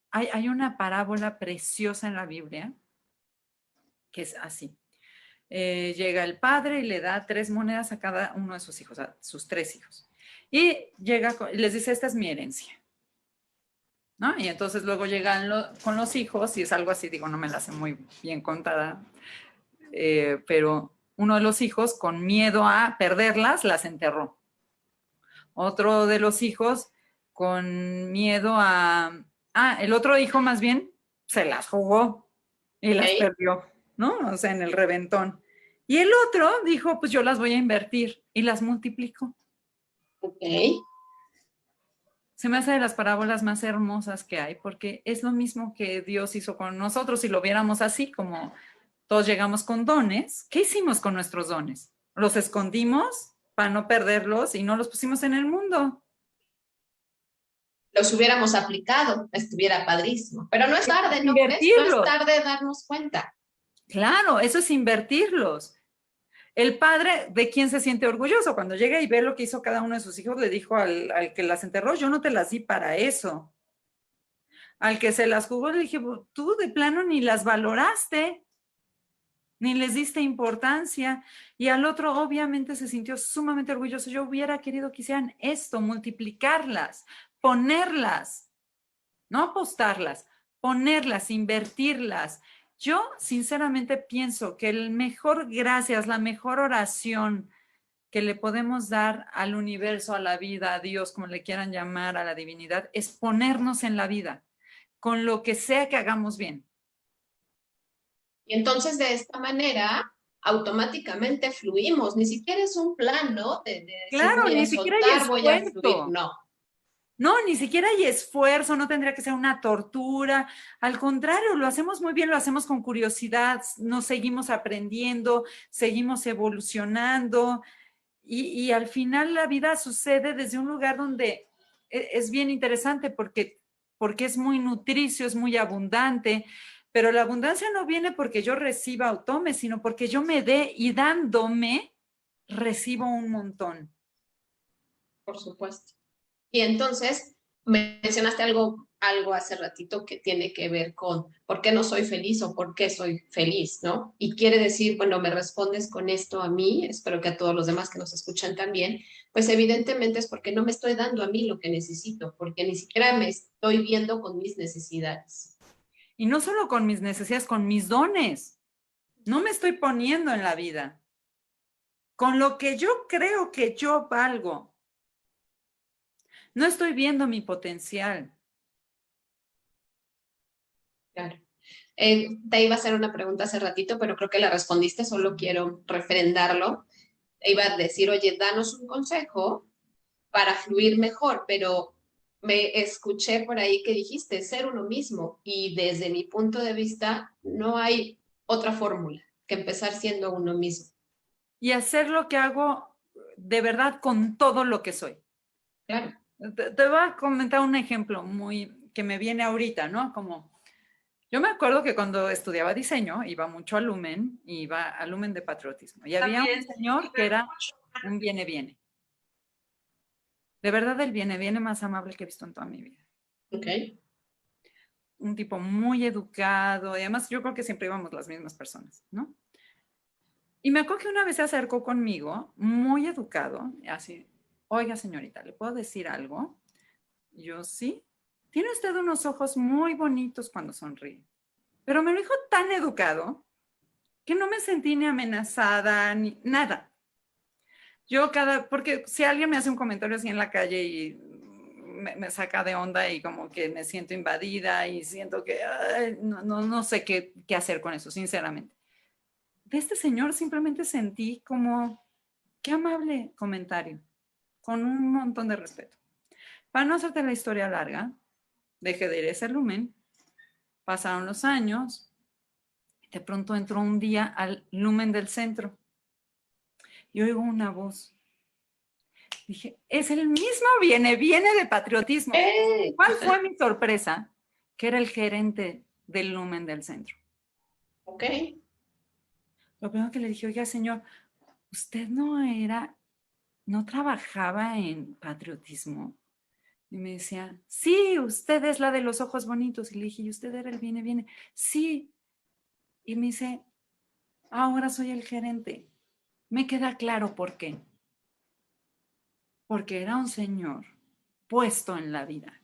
B: hay una parábola preciosa en la Biblia que es así. Llega el padre y le da 3 monedas a cada uno de sus hijos, a sus 3 hijos. Y les dice, esta es mi herencia. ¿No? Y entonces luego llegan con los hijos y es algo así, digo, no me la sé muy bien contada, pero uno de los hijos, con miedo a perderlas, las enterró. Otro de los hijos, con miedo el otro hijo más bien, se las jugó y las perdió, ¿no? O sea, en el reventón. Y el otro dijo, pues yo las voy a invertir y las multiplicó.
A: Ok.
B: Se me hace de las parábolas más hermosas que hay, porque es lo mismo que Dios hizo con nosotros. Si lo viéramos así, como todos llegamos con dones, ¿qué hicimos con nuestros dones? ¿Los escondimos para no perderlos y no los pusimos en el mundo?
A: Los hubiéramos aplicado, estuviera padrísimo. Pero no es tarde, ¿no crees? No es tarde darnos cuenta.
B: Claro, eso es invertirlos. El padre, ¿de quién se siente orgulloso? Cuando llega y ve lo que hizo cada uno de sus hijos, le dijo al que las enterró, yo no te las di para eso. Al que se las jugó, le dije, tú de plano ni las valoraste, ni les diste importancia. Y al otro, obviamente, se sintió sumamente orgulloso. Yo hubiera querido que hicieran esto, multiplicarlas, ponerlas, no apostarlas, ponerlas, invertirlas. Yo sinceramente pienso que el mejor gracias, la mejor oración que le podemos dar al universo, a la vida, a Dios, como le quieran llamar, a la divinidad, es ponernos en la vida, con lo que sea que hagamos bien.
A: Y entonces de esta manera automáticamente fluimos, ni siquiera es un plan, ¿no? De decir,
B: claro,
A: voy a
B: ni siquiera
A: soltar,
B: hay
A: voy a fluir,
B: esfuerzo.
A: no.
B: No, ni siquiera hay esfuerzo, no tendría que ser una tortura. Al contrario, lo hacemos muy bien, lo hacemos con curiosidad, nos seguimos aprendiendo, seguimos evolucionando y al final la vida sucede desde un lugar donde es bien interesante porque es muy nutricio, es muy abundante, pero la abundancia no viene porque yo reciba o tome, sino porque yo me dé y dándome recibo un montón.
A: Por supuesto. Y entonces mencionaste algo algo hace ratito que tiene que ver con por qué no soy feliz o por qué soy feliz, ¿no? Y quiere decir, bueno, me respondes con esto a mí, espero que a todos los demás que nos escuchan también, pues evidentemente es porque no me estoy dando a mí lo que necesito, porque ni siquiera me estoy viendo con mis necesidades.
B: Y no solo con mis necesidades, con mis dones. No me estoy poniendo en la vida. Con lo que yo creo que yo valgo. No estoy viendo mi potencial.
A: Claro. Te iba a hacer una pregunta hace ratito, pero creo que la respondiste, solo quiero refrendarlo. Te iba a decir, oye, danos un consejo para fluir mejor, pero me escuché por ahí que dijiste ser uno mismo y desde mi punto de vista no hay otra fórmula que empezar siendo uno mismo.
B: Y hacer lo que hago de verdad con todo lo que soy.
A: Claro.
B: Te voy a comentar un ejemplo muy que me viene ahorita, ¿no? Como yo me acuerdo que cuando estudiaba diseño iba mucho a Lumen, iba a Lumen de Patriotismo y había un señor que era un viene. De verdad el viene más amable que he visto en toda mi vida.
A: Ok.
B: Un tipo muy educado y además yo creo que siempre íbamos las mismas personas, ¿no? Y me acuerdo que una vez se acercó conmigo, muy educado, así, oiga señorita, ¿le puedo decir algo? Yo sí. Tiene usted unos ojos muy bonitos cuando sonríe. Pero me lo dijo tan educado que no me sentí ni amenazada ni nada. Porque si alguien me hace un comentario así en la calle y me saca de onda y como que me siento invadida y siento que ay, no sé qué hacer con eso, sinceramente. De este señor simplemente sentí como, qué amable comentario, con un montón de respeto. Para no hacerte la historia larga, dejé de ir a ese Lumen, pasaron los años, de pronto entró un día al Lumen del centro y oigo una voz. Dije, es el mismo viene de patriotismo. ¿Cuál fue mi sorpresa? Que era el gerente del Lumen del centro.
A: Ok.
B: Lo primero que le dije, oiga, señor, ¿usted no trabajaba en patriotismo? Y me decía, sí, usted es la de los ojos bonitos. Y le dije, ¿y usted era el viene? Sí. Y me dice, ahora soy el gerente. Me queda claro por qué. Porque era un señor puesto en la vida.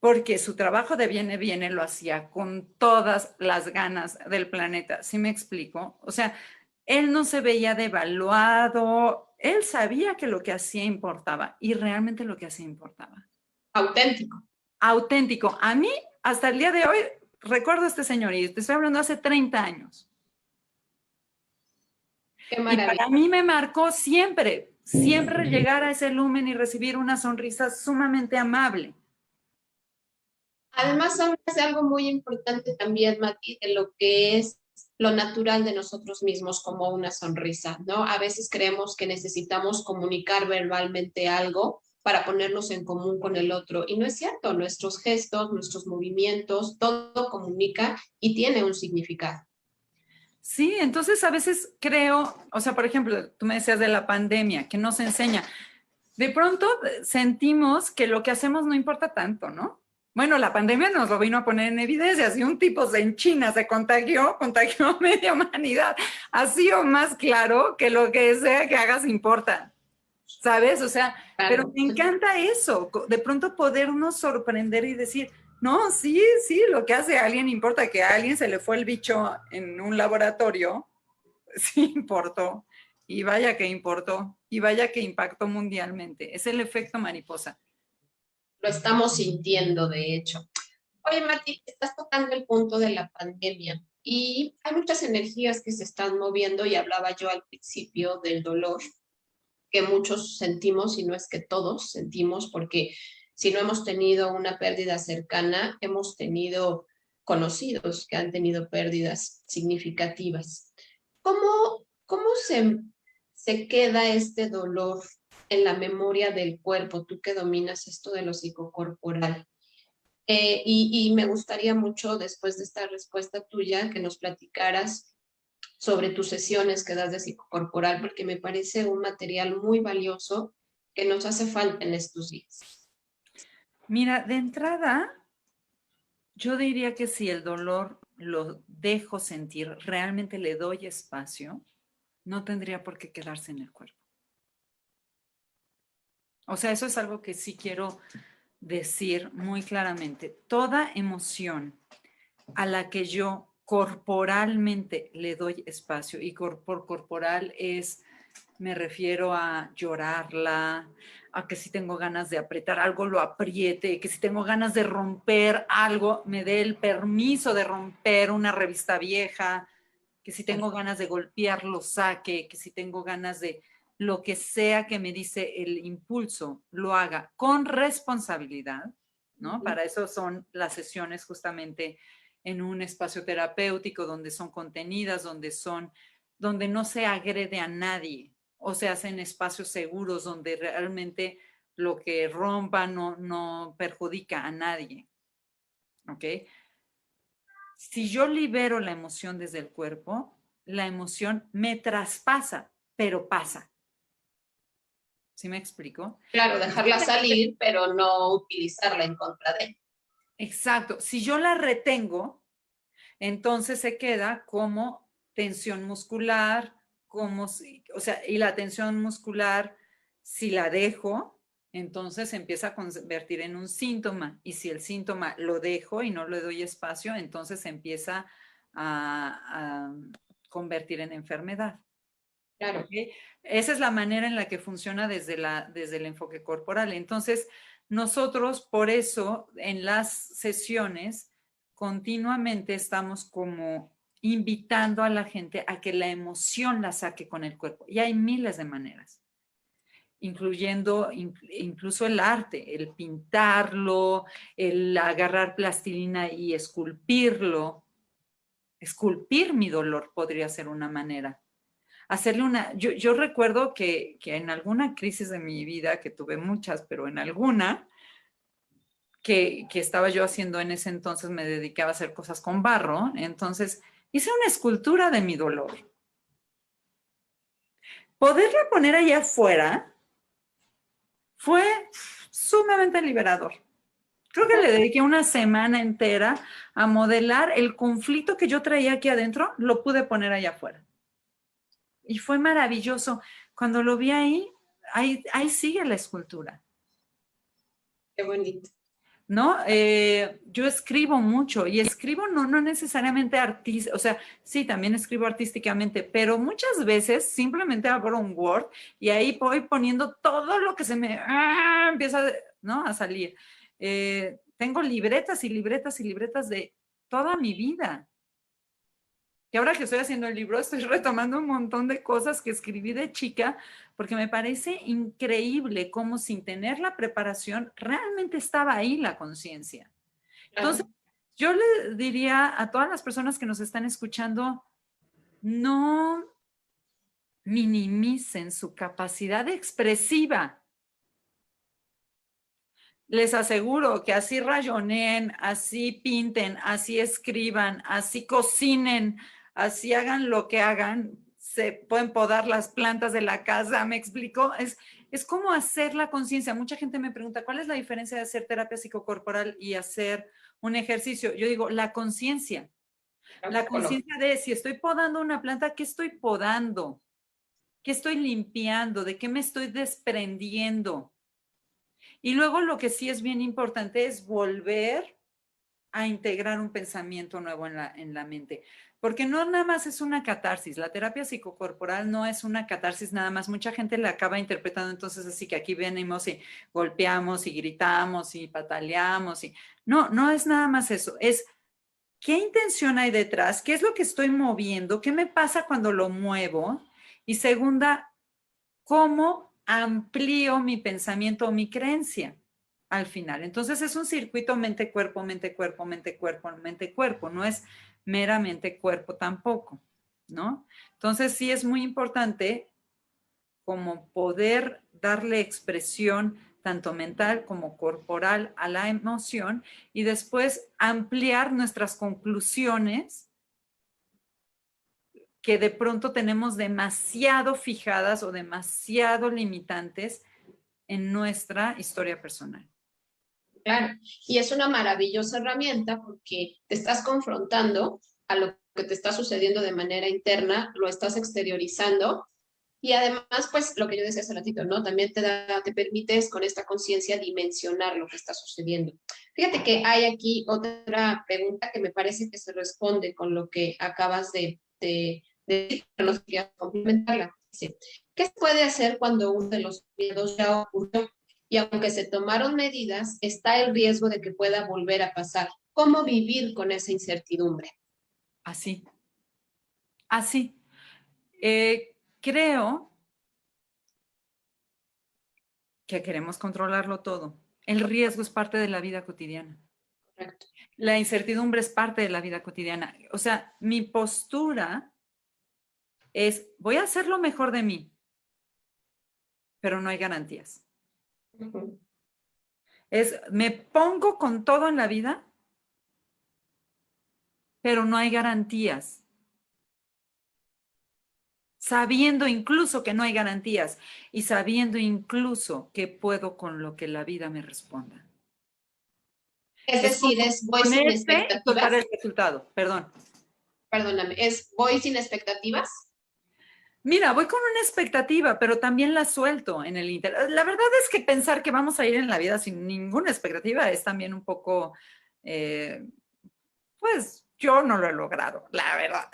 B: Porque su trabajo de viene lo hacía con todas las ganas del planeta. ¿Sí me explico? O sea, él no se veía devaluado, él sabía que lo que hacía importaba y realmente lo que hacía importaba.
A: Auténtico.
B: Auténtico. A mí, hasta el día de hoy, recuerdo a este señor y te estoy hablando hace 30 años.
A: Qué
B: Y
A: maravilla.
B: para mí me marcó siempre llegar a ese Lumen y recibir una sonrisa sumamente amable.
A: Además, hablas de algo muy importante también, Mati, de lo que es lo natural de nosotros mismos como una sonrisa, ¿no? A veces creemos que necesitamos comunicar verbalmente algo para ponernos en común con el otro y no es cierto, nuestros gestos, nuestros movimientos, todo comunica y tiene un significado.
B: Sí, entonces a veces creo, o sea, por ejemplo, tú me decías de la pandemia, que nos enseña, de pronto sentimos que lo que hacemos no importa tanto, ¿no? Bueno, la pandemia nos lo vino a poner en evidencia. Si un tipo en China se contagió a media humanidad. Así o más claro que lo que sea que hagas importa, ¿sabes? O sea, pero
A: Claro.
B: me encanta eso, de pronto podernos sorprender y decir, no, sí, lo que hace alguien importa, que a alguien se le fue el bicho en un laboratorio, sí importó, y vaya que importó, y vaya que impactó mundialmente. Es el efecto mariposa.
A: Lo estamos sintiendo, de hecho. Oye, Mati, estás tocando el punto de la pandemia y hay muchas energías que se están moviendo y hablaba yo al principio del dolor que muchos sentimos y no es que todos sentimos porque si no hemos tenido una pérdida cercana, hemos tenido conocidos que han tenido pérdidas significativas. ¿Cómo se queda este dolor en la memoria del cuerpo? Tú que dominas esto de lo psicocorporal. Y me gustaría mucho, después de esta respuesta tuya, que nos platicaras sobre tus sesiones que das de psicocorporal, porque me parece un material muy valioso que nos hace falta en estos días.
B: Mira, de entrada, yo diría que si el dolor lo dejo sentir, realmente le doy espacio, no tendría por qué quedarse en el cuerpo. O sea, eso es algo que sí quiero decir muy claramente. Toda emoción a la que yo corporalmente le doy espacio, y por corporal me refiero a llorarla, a que si tengo ganas de apretar algo lo apriete, que si tengo ganas de romper algo me dé el permiso de romper una revista vieja, que si tengo ganas de golpear lo saque, que si tengo ganas de lo que sea que me dice el impulso, lo haga con responsabilidad, ¿no? Para eso son las sesiones justamente en un espacio terapéutico donde son contenidas, donde no se agrede a nadie, o se hacen espacios seguros donde realmente lo que rompa no perjudica a nadie. ¿Ok? Si yo libero la emoción desde el cuerpo, la emoción me traspasa, pero pasa. ¿Sí me explico?
A: Claro, dejarla salir, pero no utilizarla en contra de.
B: Exacto. Si yo la retengo, entonces se queda como tensión muscular, o sea, y la tensión muscular, si la dejo, entonces se empieza a convertir en un síntoma. Y si el síntoma lo dejo y no le doy espacio, entonces se empieza a convertir en enfermedad.
A: Claro.
B: ¿Okay? Esa es la manera en la que funciona desde el enfoque corporal. Entonces, nosotros por eso en las sesiones continuamente estamos como invitando a la gente a que la emoción la saque con el cuerpo. Y hay miles de maneras, incluyendo incluso el arte, el pintarlo, el agarrar plastilina y esculpirlo. Esculpir mi dolor podría ser una manera. Hacerle yo recuerdo que en alguna crisis de mi vida, que tuve muchas, pero en alguna, que estaba yo haciendo en ese entonces, me dedicaba a hacer cosas con barro, entonces hice una escultura de mi dolor. Poderla poner allá afuera fue sumamente liberador. Creo que le dediqué una semana entera a modelar el conflicto que yo traía aquí adentro, lo pude poner allá afuera. Y fue maravilloso. Cuando lo vi ahí sigue la escultura.
A: Qué bonito.
B: ¿No? Yo escribo mucho y escribo no necesariamente artista, o sea, sí, también escribo artísticamente, pero muchas veces simplemente abro un Word y ahí voy poniendo todo lo que se me empieza, ¿no? A salir. Tengo libretas y libretas y libretas de toda mi vida. Y ahora que estoy haciendo el libro, estoy retomando un montón de cosas que escribí de chica, porque me parece increíble cómo sin tener la preparación realmente estaba ahí la conciencia. Entonces,
A: Claro.
B: yo le diría a todas las personas que nos están escuchando, no minimicen su capacidad expresiva. Les aseguro que así rayoneen, así pinten, así escriban, así cocinen, así hagan lo que hagan, se pueden podar las plantas de la casa, ¿me explico? Es como hacer la conciencia. Mucha gente me pregunta, ¿cuál es la diferencia de hacer terapia psicocorporal y hacer un ejercicio? Yo digo, la conciencia. La conciencia de si estoy podando una planta, ¿qué estoy podando? ¿Qué estoy limpiando? ¿De qué me estoy desprendiendo? Y luego lo que sí es bien importante es volver a integrar un pensamiento nuevo en la mente. Porque no nada más es una catarsis. La terapia psicocorporal no es una catarsis nada más. Mucha gente la acaba interpretando entonces así que aquí venimos y golpeamos y gritamos y pataleamos. No es nada más eso. Es qué intención hay detrás, qué es lo que estoy moviendo, qué me pasa cuando lo muevo. Y segunda, cómo amplío mi pensamiento o mi creencia al final. Entonces es un circuito mente-cuerpo, mente-cuerpo, mente-cuerpo, mente-cuerpo, no es meramente cuerpo tampoco, ¿no? Entonces sí es muy importante como poder darle expresión tanto mental como corporal a la emoción y después ampliar nuestras conclusiones que de pronto tenemos demasiado fijadas o demasiado limitantes en nuestra historia personal.
A: Claro, y es una maravillosa herramienta porque te estás confrontando a lo que te está sucediendo de manera interna, lo estás exteriorizando y además, pues lo que yo decía hace ratito, ¿no? También te permites con esta conciencia dimensionar lo que está sucediendo. Fíjate que hay aquí otra pregunta que me parece que se responde con lo que acabas de decir, pero no sé si quieres complementarla. Dice, ¿qué se puede hacer cuando uno de los miedos ya ocurrió? Y aunque se tomaron medidas, está el riesgo de que pueda volver a pasar. ¿Cómo vivir con esa incertidumbre?
B: Así, así. Creo que queremos controlarlo todo. El riesgo es parte de la vida cotidiana.
A: Correcto.
B: La incertidumbre es parte de la vida cotidiana. O sea, mi postura es, voy a hacer lo mejor de mí, pero no hay garantías.
A: Uh-huh.
B: Es, me pongo con todo en la vida, pero no hay garantías. Sabiendo incluso que no hay garantías y sabiendo incluso que puedo con lo que la vida me responda.
A: Es
B: Es
A: decir, es voy sin
B: ponerte y soltar
A: expectativas.
B: el resultado, perdón.
A: Perdóname, es voy sin expectativas.
B: Mira, voy con una expectativa, pero también la suelto en el inter. La verdad es que pensar que vamos a ir en la vida sin ninguna expectativa es también un poco, pues yo no lo he logrado, la verdad.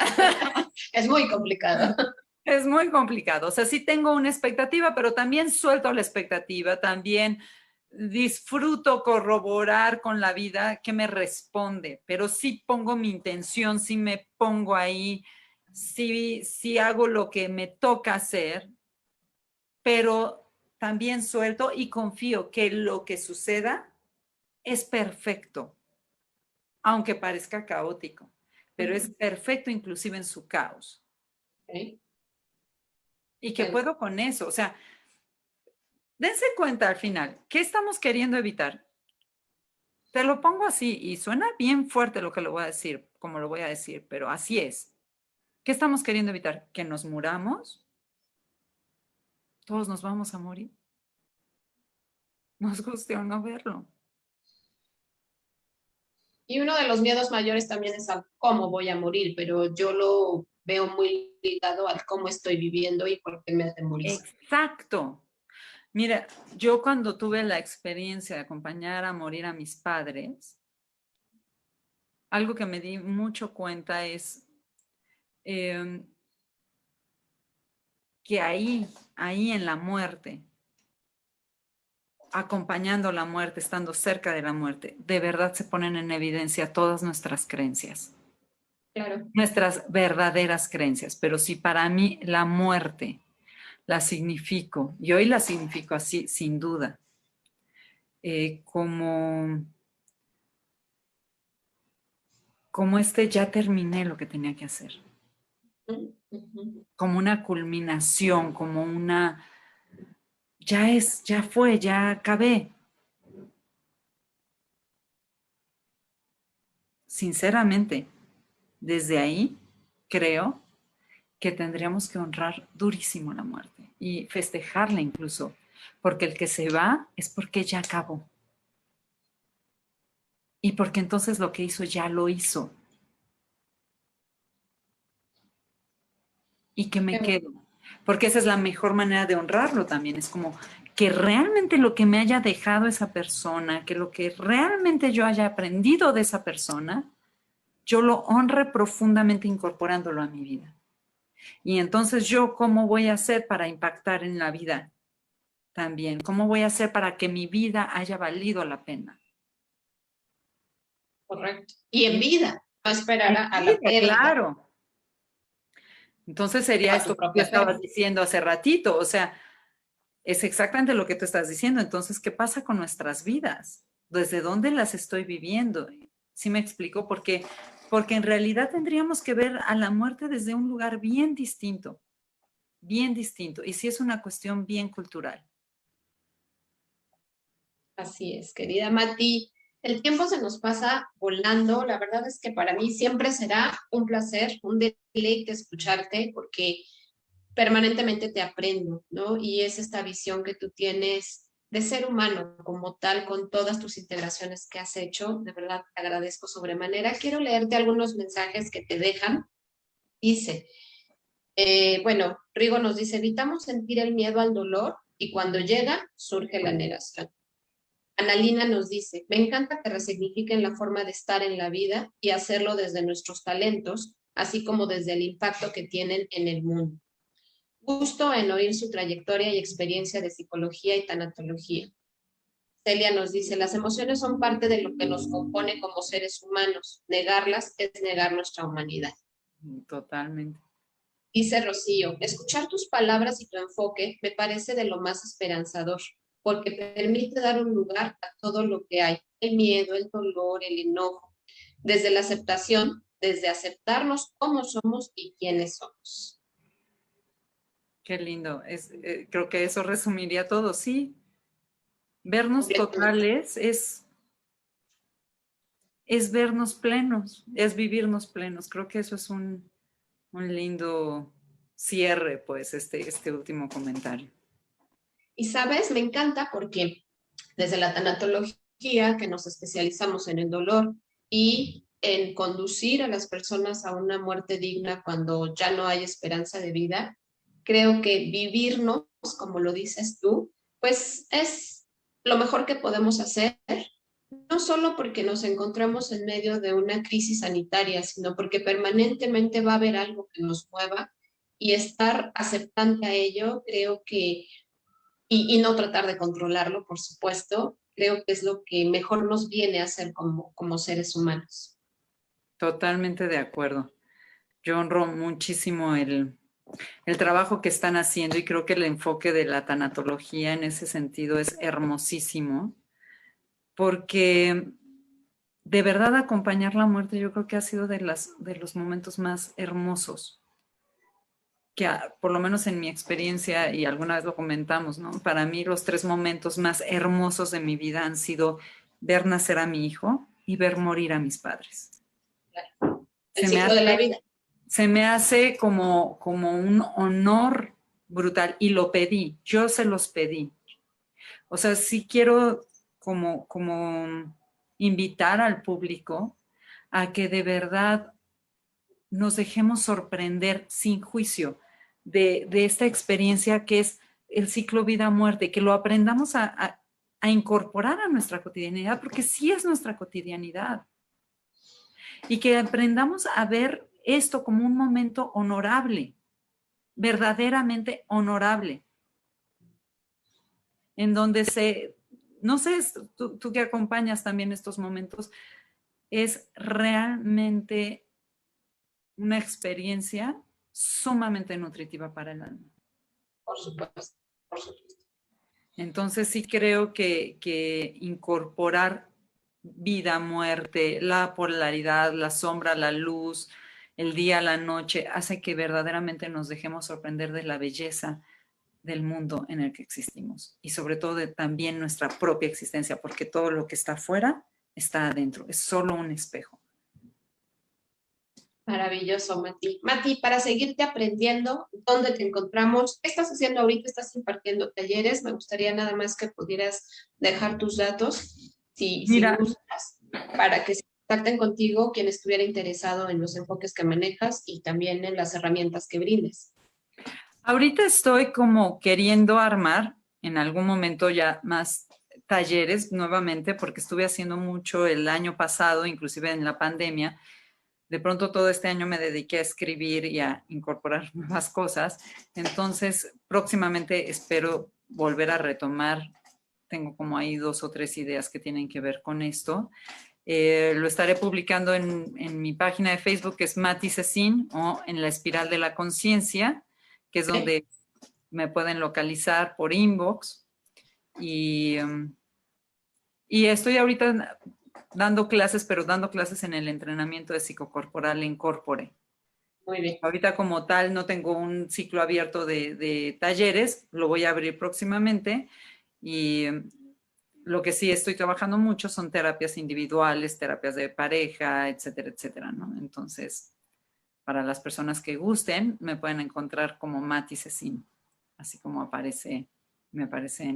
A: Es muy complicado.
B: Es muy complicado. O sea, sí tengo una expectativa, pero también suelto la expectativa, también disfruto corroborar con la vida que me responde, pero sí pongo mi intención, sí me pongo ahí, sí hago lo que me toca hacer, pero también suelto y confío que lo que suceda es perfecto, aunque parezca caótico, pero es perfecto inclusive en su caos.
A: Okay.
B: Y que puedo con eso. O sea, dense cuenta al final, ¿qué estamos queriendo evitar? Te lo pongo así y suena bien fuerte lo que lo voy a decir, como lo voy a decir, pero así es. ¿Qué estamos queriendo evitar? Que nos muramos. Todos nos vamos a morir. Nos guste o no verlo.
A: Y uno de los miedos mayores también es a cómo voy a morir, pero yo lo veo muy ligado al cómo estoy viviendo y por qué me atemoriza.
B: Exacto. Mira, yo cuando tuve la experiencia de acompañar a morir a mis padres, algo que me di mucho cuenta es que ahí en la muerte, acompañando la muerte, estando cerca de la muerte, de verdad se ponen en evidencia todas nuestras creencias,
A: Claro.
B: nuestras verdaderas creencias. Pero si para mí la muerte la significo, y hoy la significo así, sin duda, como ya terminé lo que tenía que hacer, como una culminación, como una, ya fue, ya acabé. Sinceramente, desde ahí creo que tendríamos que honrar durísimo la muerte y festejarla incluso, porque el que se va es porque ya acabó y porque entonces lo que hizo ya lo hizo y que me quedo, porque esa es la mejor manera de honrarlo también, es como que realmente lo que me haya dejado esa persona, que lo que realmente yo haya aprendido de esa persona, yo lo honre profundamente incorporándolo a mi vida. Y entonces yo, ¿cómo voy a hacer para impactar en la vida también? ¿Cómo voy a hacer para que mi vida haya valido la pena?
A: Correcto. Y en vida, no esperar
B: En
A: a la
B: vida,
A: pérdida
B: claro. Entonces
A: o
B: sería
A: a tu
B: esto que tú
A: propia
B: estabas
A: pérdida.
B: diciendo hace ratito, o sea, es exactamente lo que tú estás diciendo. Entonces, ¿qué pasa con nuestras vidas? ¿Desde dónde las estoy viviendo? ¿Sí me explico? Porque en realidad tendríamos que ver a la muerte desde un lugar bien distinto, bien distinto. Y sí es una cuestión bien cultural.
A: Así es, querida Mati. El tiempo se nos pasa volando. La verdad es que para mí siempre será un placer, un deleite escucharte porque permanentemente te aprendo, ¿no? Y es esta visión que tú tienes de ser humano como tal, con todas tus integraciones que has hecho. De verdad, te agradezco sobremanera. Quiero leerte algunos mensajes que te dejan. Dice, bueno, Rigo nos dice, evitamos sentir el miedo al dolor y cuando llega, surge la negación. Analina nos dice, me encanta que resignifiquen la forma de estar en la vida y hacerlo desde nuestros talentos, así como desde el impacto que tienen en el mundo. Gusto en oír su trayectoria y experiencia de psicología y tanatología. Celia nos dice, las emociones son parte de lo que nos compone como seres humanos. Negarlas es negar nuestra humanidad.
B: Totalmente.
A: Dice Rocío, escuchar tus palabras y tu enfoque me parece de lo más esperanzador, porque permite dar un lugar a todo lo que hay, el miedo, el dolor, el enojo, desde la aceptación, desde aceptarnos como somos y quiénes somos.
B: Qué lindo. Creo que eso resumiría todo, sí. Vernos totales es vernos plenos, es vivirnos plenos. Creo que eso es un lindo cierre, pues, este último comentario.
A: Y sabes, me encanta porque desde la tanatología, que nos especializamos en el dolor y en conducir a las personas a una muerte digna cuando ya no hay esperanza de vida, creo que vivirnos, como lo dices tú, pues es lo mejor que podemos hacer, no solo porque nos encontramos en medio de una crisis sanitaria, sino porque permanentemente va a haber algo que nos mueva y estar aceptante a ello, creo que y no tratar de controlarlo, por supuesto, creo que es lo que mejor nos viene a hacer como seres humanos.
B: Totalmente de acuerdo. Yo honro muchísimo el trabajo que están haciendo y creo que el enfoque de la tanatología en ese sentido es hermosísimo, porque de verdad acompañar la muerte yo creo que ha sido de los momentos más hermosos, que por lo menos en mi experiencia, y alguna vez lo comentamos, ¿no? Para mí los 3 momentos más hermosos de mi vida han sido ver nacer a mi hijo y ver morir a mis padres.
A: Claro. El ciclo de la vida.
B: Se me hace como un honor brutal y lo pedí, yo se los pedí. O sea, sí quiero como invitar al público a que de verdad nos dejemos sorprender sin juicio de esta experiencia que es el ciclo vida-muerte, que lo aprendamos a incorporar a nuestra cotidianidad, porque sí es nuestra cotidianidad. Y que aprendamos a ver esto como un momento honorable, verdaderamente honorable, en donde no sé, tú que acompañas también estos momentos, es realmente una experiencia sumamente nutritiva para el alma.
A: Por supuesto, por supuesto.
B: Entonces sí creo que incorporar vida, muerte, la polaridad, la sombra, la luz, el día, la noche, hace que verdaderamente nos dejemos sorprender de la belleza del mundo en el que existimos y sobre todo de también nuestra propia existencia, porque todo lo que está afuera está adentro, es solo un espejo.
A: Maravilloso, Mati. Mati, para seguirte aprendiendo, ¿dónde te encontramos? ¿Qué estás haciendo ahorita? ¿Estás impartiendo talleres? Me gustaría nada más que pudieras dejar tus datos, si gustas, para que se contacten contigo quien estuviera interesado en los enfoques que manejas y también en las herramientas que brindes.
B: Ahorita estoy como queriendo armar en algún momento ya más talleres nuevamente, porque estuve haciendo mucho el año pasado, inclusive en la pandemia. De pronto todo este año me dediqué a escribir y a incorporar nuevas cosas. Entonces, próximamente espero volver a retomar. Tengo como ahí 2 o 3 ideas que tienen que ver con esto. Lo estaré publicando en mi página de Facebook, que es Mati Cecín, o en La Espiral de la Conciencia, que es donde me pueden localizar por inbox. Y estoy ahorita dando clases, pero dando clases en el entrenamiento de psicocorporal en Corpore.
A: Muy bien.
B: Ahorita como tal no tengo un ciclo abierto de talleres, lo voy a abrir próximamente y lo que sí estoy trabajando mucho son terapias individuales, terapias de pareja, etcétera, etcétera, ¿no? Entonces, para las personas que gusten, me pueden encontrar como Mati Cecín, así como me aparece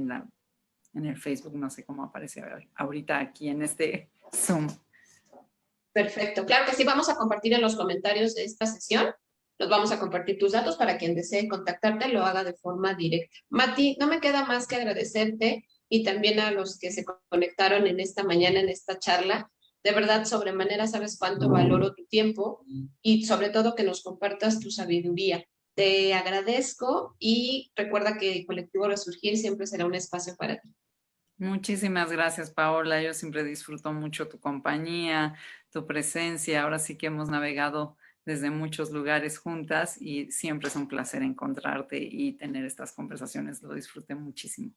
B: en el Facebook, no sé cómo aparece ahorita aquí en este Zoom.
A: Perfecto, claro que sí, vamos a compartir en los comentarios de esta sesión, nos vamos a compartir tus datos para quien desee contactarte lo haga de forma directa. Mati, no me queda más que agradecerte y también a los que se conectaron en esta mañana, en esta charla. De verdad, sobremanera sabes cuánto valoro tu tiempo y sobre todo que nos compartas tu sabiduría. Te agradezco y recuerda que Colectivo Resurgir siempre será un espacio para ti.
B: Muchísimas gracias, Paola. Yo siempre disfruto mucho tu compañía, tu presencia. Ahora sí que hemos navegado desde muchos lugares juntas y siempre es un placer encontrarte y tener estas conversaciones. Lo disfruté muchísimo.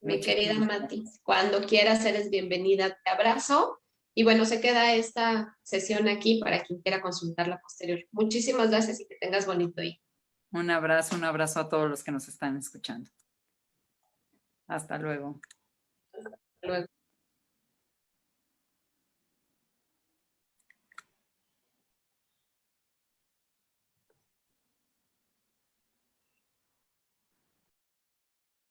A: Mi querida
B: Muchísimas
A: Mati,
B: gracias.
A: cuando quieras eres bienvenida. Te abrazo. Y bueno, se queda esta sesión aquí para quien quiera consultarla posterior. Muchísimas gracias y que tengas bonito día.
B: Un abrazo a todos los que nos están escuchando. Hasta luego.
A: Hasta luego.